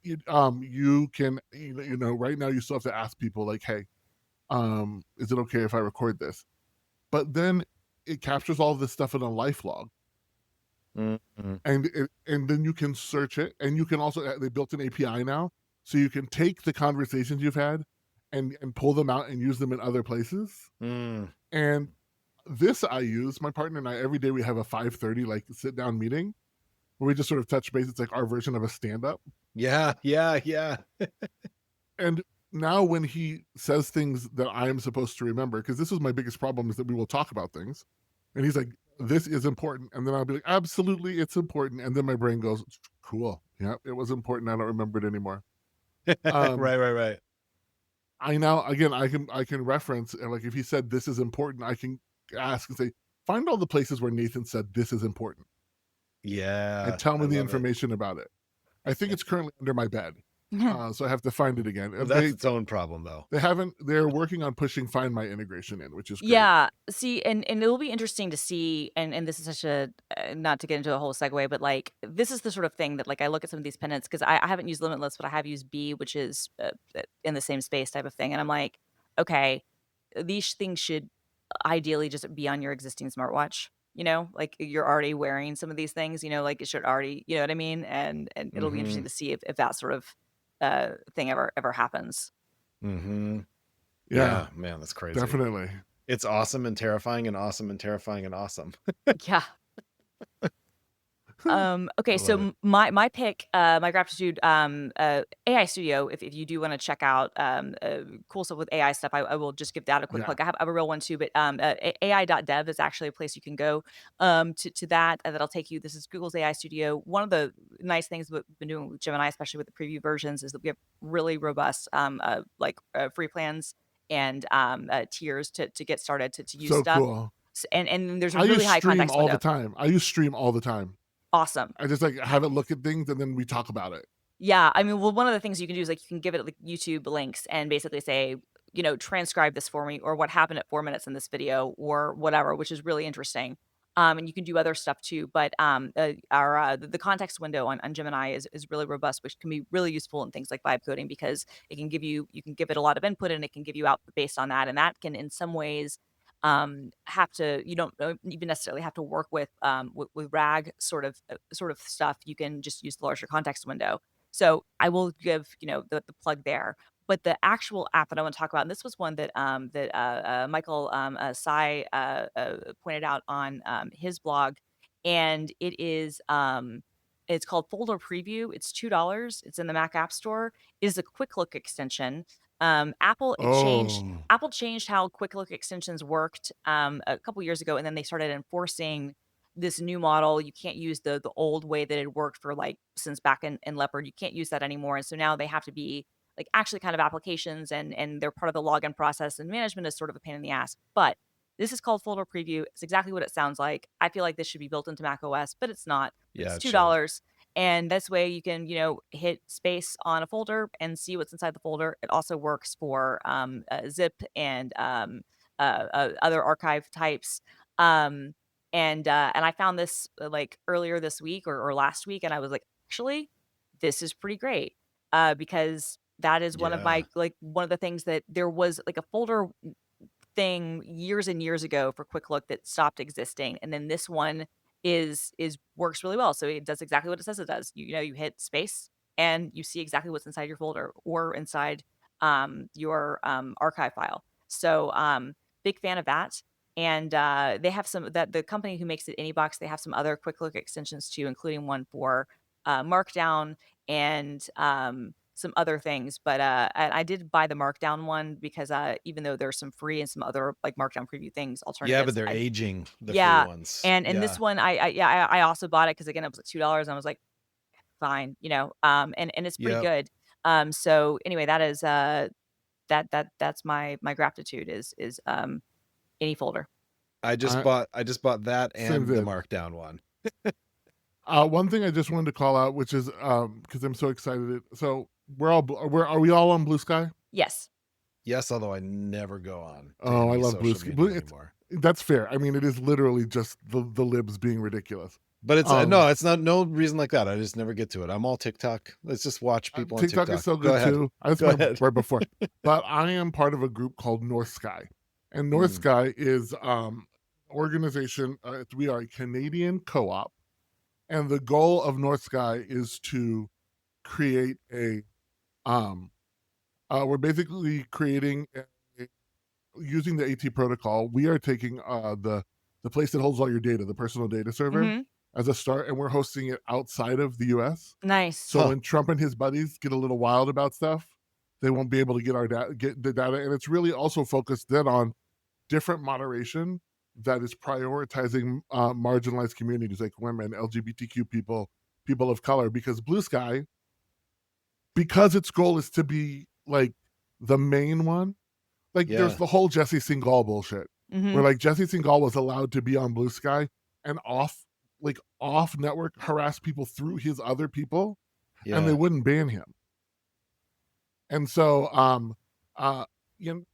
you can, right now you still have to ask people like, hey, is it okay if I record this? But then it captures all of this stuff in a life log. And then you can search it, and you can also, they built an API now, so you can take the conversations you've had and pull them out and use them in other places. Mm. And this I use, my partner and I, every day we have a 5:30 like sit down meeting where we just sort of touch base. It's like our version of a stand-up. Yeah. And now when he says things that I am supposed to remember, because this was my biggest problem, is that we will talk about things. And he's like, this is important. And then I'll be like, absolutely, it's important. And then my brain goes, cool. Yeah, it was important. I don't remember it anymore. Right. I now, again, I can reference, and like if he said this is important, I can ask and say, find all the places where Nathan said this is important. Yeah. And tell me I the love it. information about it. I think it's currently under my bed. So I have to find it again. Well, that's its own problem, though. They're working on pushing Find My integration in, which is great. Yeah. See, and it'll be interesting to see, and this is such a, not to get into a whole segue, but like, this is the sort of thing that like, I look at some of these pendants, because I haven't used Limitless, but I have used B, which is in the same space type of thing. And I'm like, okay, these things should ideally just be on your existing smartwatch. Like you're already wearing some of these things, like it should already, you know what I mean? And it'll be interesting to see if that sort of thing ever happens. Mm-hmm. Yeah, man, that's crazy. Definitely. It's awesome and terrifying and awesome and terrifying and awesome. Yeah. Okay, so my pick, my gratitude, AI Studio. If you do want to check out cool stuff with AI stuff, I will just give that a quick plug. I have a real one too, but AI.dev is actually a place you can go to that'll take you. This is Google's AI Studio. One of the nice things we've been doing with Gemini, especially with the preview versions, is that we have really robust free plans and tiers to get started to use so stuff. Cool. And there's a really high context all window. the time. I use Stream all the time. Awesome. I just like have it look at things and then we talk about it. Yeah, I mean, well, one of the things you can do is like you can give it like YouTube links and basically say, transcribe this for me, or what happened at 4 minutes in this video, or whatever, which is really interesting. And you can do other stuff too, but the context window on Gemini is really robust, which can be really useful in things like vibe coding, because it can you can give it a lot of input and it can give you output based on that, and that can in some ways you don't even necessarily have to work with RAG sort of stuff. You can just use the larger context window. So I will give the plug there. But the actual app that I want to talk about, and this was one that Michael Sai pointed out on his blog, and it is it's called Folder Preview. It's $2. It's in the Mac App Store. It is a quick look extension. Apple changed how quick look extensions worked a couple years ago, and then they started enforcing this new model. You can't use the old way that it worked for since back in Leopard. You can't use that anymore, and so now they have to be actually kind of applications, and they're part of the login process, and management is sort of a pain in the ass. But this is called Folder Preview. It's exactly what it sounds like. I feel like this should be built into Mac OS, but it's not. Yeah, it's $2. And this way you can, hit space on a folder and see what's inside the folder. It also works for zip and other archive types. And I found this earlier this week or last week, and I was like, actually, this is pretty great because that is one of my one of the things that there was a folder thing years and years ago for Quick Look that stopped existing, and then this one is works really well. So it does exactly what it says it does. You hit space and you see exactly what's inside your folder or inside your archive file. So big fan of that. And they have the company who makes it, AnyBox, they have some other Quick Look extensions too, including one for Markdown and some other things. But I did buy the Markdown one because even though there's some free and some other Markdown preview things, alternatives. Yeah, but they're aging, the free ones. And this one, I also bought it because again, it was $2, and I was like, fine, and it's pretty good. So anyway, that is that's my gratitude is any folder. I just bought that and the Markdown one. One thing I just wanted to call out, which is because I'm so excited. So are we all on Blue Sky? Yes. Yes, although I never go on. Oh, I love Blue Sky anymore. That's fair. I mean, it is literally just the libs being ridiculous. But it's it's not no reason like that. I just never get to it. I'm all TikTok. Let's just watch people on TikTok. TikTok is so good too. I was right before. But I am part of a group called North Sky. And North Sky is organization. We are a Canadian co-op. And the goal of North Sky is to create a We're basically creating using the AT protocol. We are taking the place that holds all your data, the personal data server, Mm-hmm. as a start, and we're hosting it outside of the US. Nice. So Huh. when Trump and his buddies get a little wild about stuff, they won't be able to get the data. And it's really also focused then on different moderation that is prioritizing marginalized communities like women, LGBTQ people, people of color, because Blue Sky, because its goal is to be like the main one, like there's Yeah. the whole Jesse Singal bullshit, Mm-hmm. where like Jesse Singal was allowed to be on Blue Sky and off network harass people through his other people, and they Yeah. wouldn't ban him. And so uh you,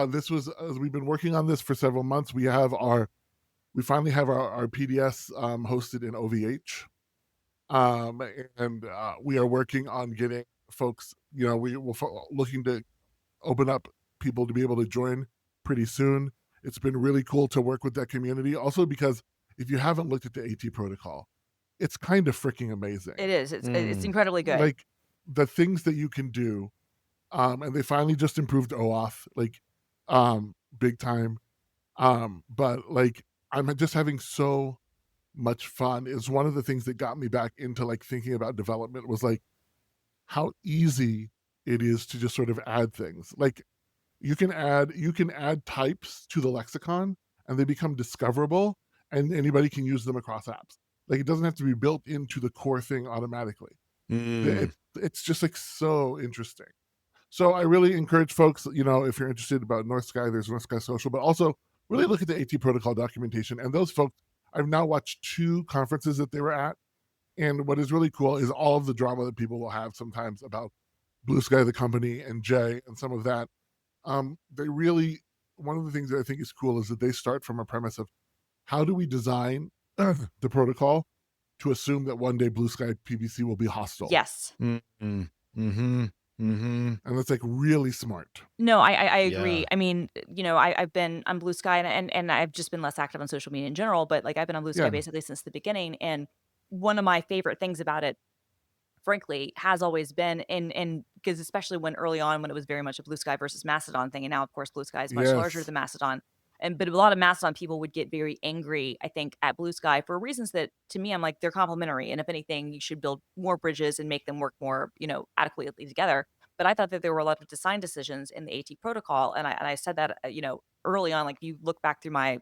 this was, we've been working on this for several months. We finally have our PDS hosted in OVH. And we are working on getting folks, we're looking to open up people to be able to join pretty soon. It's been really cool to work with that community. Also, because if you haven't looked at the AT protocol, it's kind of freaking amazing. It is. It's incredibly good. Like the things that you can do, and they finally just improved OAuth, big time. But like I'm just having so much fun. Is one of the things that got me back into like thinking about development, was like how easy it is to just sort of add things. Like you can add types to the lexicon and they become discoverable, and anybody can use them across apps. Like it doesn't have to be built into the core thing automatically. It's just like so interesting. So I really encourage folks, if you're interested about North Sky, there's North Sky Social, but also really look at the AT protocol documentation. And those folks, I've now watched 2 conferences that they were at. And what is really cool is all of the drama that people will have sometimes about Blue Sky, the company, and Jay, and some of that. They really, one of the things that I think is cool is that they start from a premise of how do we design the protocol to assume that one day Blue Sky PBC will be hostile. Yes. Mm-hmm. Mm-hmm. And that's like really smart. No, I agree. Yeah. I mean, I've been on Blue Sky and I've just been less active on social media in general, but like I've been on Blue Sky Yeah. basically since the beginning. And one of my favorite things about it, frankly, has always been, and because especially when early on, when it was very much a Blue Sky versus Mastodon thing, and now of course Blue Sky is much larger Yes. than Mastodon. But a lot of Mastodon people would get very angry, I think, at Blue Sky for reasons that to me I'm like they're complementary, and if anything, you should build more bridges and make them work more, adequately together. But I thought that there were a lot of design decisions in the AT protocol, and I said that early on, like you look back through my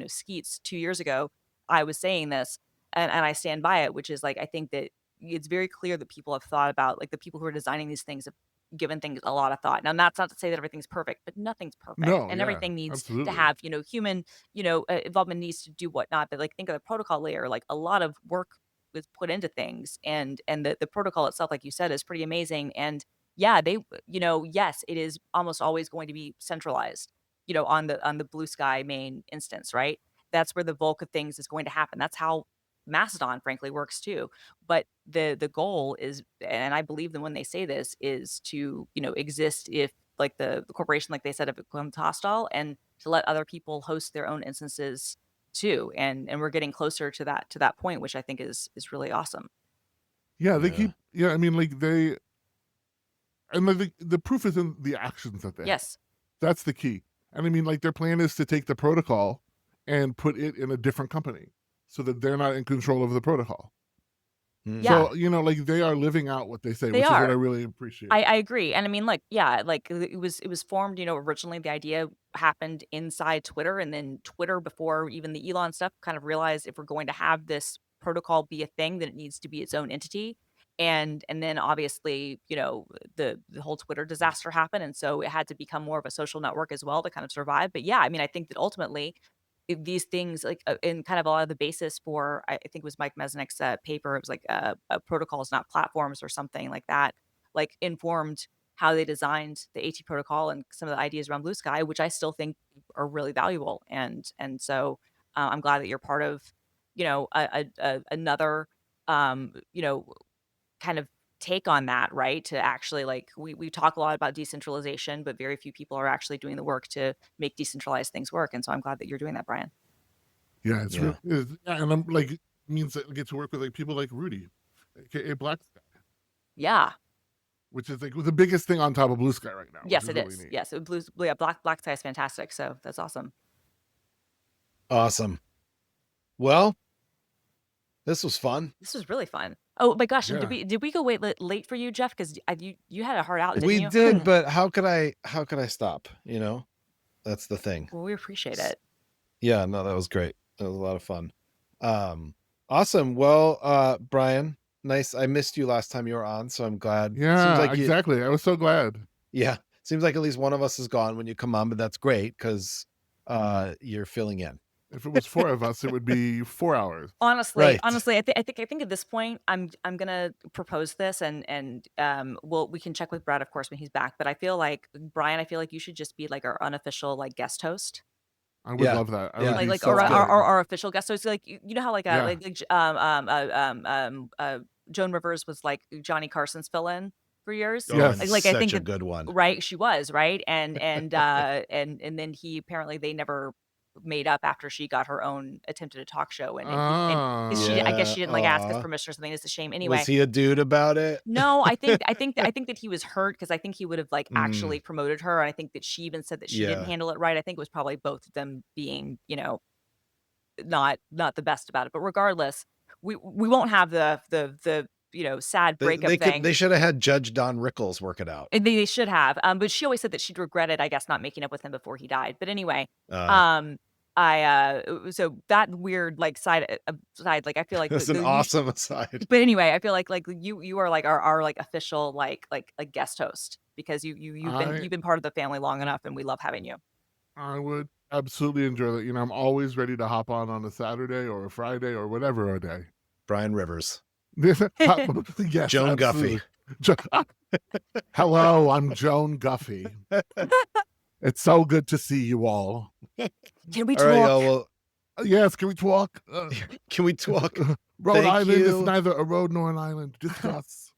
skeets 2 years ago, I was saying this, and I stand by it, which is like I think that it's very clear that people have thought about, like the people who are designing these things have given things a lot of thought. Now, that's not to say that everything's perfect, but nothing's perfect, No, and yeah, everything needs to absolutely. have human involvement needs to do whatnot. But like think of the protocol layer, like a lot of work was put into things, and the protocol itself, like you said, is pretty amazing. And yeah, they yes, it is almost always going to be centralized, on the Blue Sky main instance, right? That's where the bulk of things is going to happen. That's how Mastodon, frankly, works too. But the goal is, and I believe them when they say this, is to exist if like the corporation, like they said, if it becomes hostile, and to let other people host their own instances too. And we're getting closer to that point, which I think is really awesome. Yeah, they Yeah. keep. Yeah, I mean, like and the proof is in the actions that they have. Yes. That's the key. And I mean, like their plan is to take the protocol and put it in a different company so that they're not in control of the protocol. Yeah. So, like they are living out what they say, They which is what I are. really appreciate. I agree. And I mean, like, yeah, like it was formed, originally the idea happened inside Twitter, and then Twitter, before even the Elon stuff, kind of realized if we're going to have this protocol be a thing, then it needs to be its own entity. And then obviously, the whole Twitter disaster happened. And so it had to become more of a social network as well to kind of survive. But yeah, I mean, I think that ultimately these things like in kind of a lot of the basis for, I think it was Mike Mesnick's paper, it was like protocols, not platforms or something like that, like informed how they designed the AT protocol and some of the ideas around Blue Sky, which I still think are really valuable. And so I'm glad that you're part of, another, kind of take on that, right? To actually, like, we talk a lot about decentralization, but very few people are actually doing the work to make decentralized things work. And so I'm glad that you're doing that, Bryan. Yeah, it's Yeah. really, yeah, and I'm like, it means that I get to work with like people like Rudy, aka Black Sky, Yeah. which is like the biggest thing on top of Blue Sky right now. Yes, which it really is. neat. Yes, yeah, Black Sky is fantastic. So that's awesome. Awesome. Well, this was fun. This was really fun. Oh my gosh! And Yeah. did we go late for you, Jeff? Because you had a hard out, didn't We you? did, but how could I stop? You know, that's the thing. Well, we appreciate it. Yeah, no, that was great. That was a lot of fun. Awesome. Well, Bryan, nice. I missed you last time you were on, so I'm glad. Yeah, Seems like exactly. I was so glad. Yeah, seems like at least one of us is gone when you come on, but that's great because you're filling in. If it was 4 of us, it would be 4 hours. Honestly, Right. I think at this point, I'm gonna propose this, and we can check with Brad, of course, when he's back. But I feel like Bryan, you should just be like our unofficial like guest host. I would Yeah. love that. I Yeah. would be Like so our, good. our official guest host, like you know how like Yeah. Joan Rivers was like Johnny Carson's fill-in for years. Oh, Yes. and Like, I such think a that- good one. Right, she was right, and then he apparently they never made up after she got her own attempted a talk show, and I guess she didn't like ask his Aw. permission or something. It's a shame. Anyway, Was he a dude about it? no, I think that he was hurt because I think he would have like actually promoted her, and I think that she even said that she didn't Yeah. handle it right. I think it was probably both of them being, not the best about it. But regardless, we won't have the sad breakup thing. They should have had Judge Don Rickles work it out. And they should have. But she always said that she'd regretted, I guess, not making up with him before he died. But anyway, so that weird like side, like I feel like That's an awesome aside. But anyway, I feel like you are like our like official like guest host because you've been part of the family long enough, and we love having you. I would absolutely enjoy that. I'm always ready to hop on a Saturday or a Friday or whatever a day. Bryan Rivers. Yes, Joan absolutely. Guffey. Hello, I'm Joan Guffey. It's so good to see you all. Can we All talk? right, y'all. Well, Yes, can we talk? can we talk? Rhode Thank Island you. is neither a road nor an island. Discuss.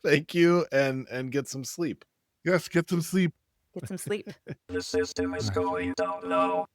Thank you, and get some sleep. Yes, get some sleep. Get some sleep. The system is going down low.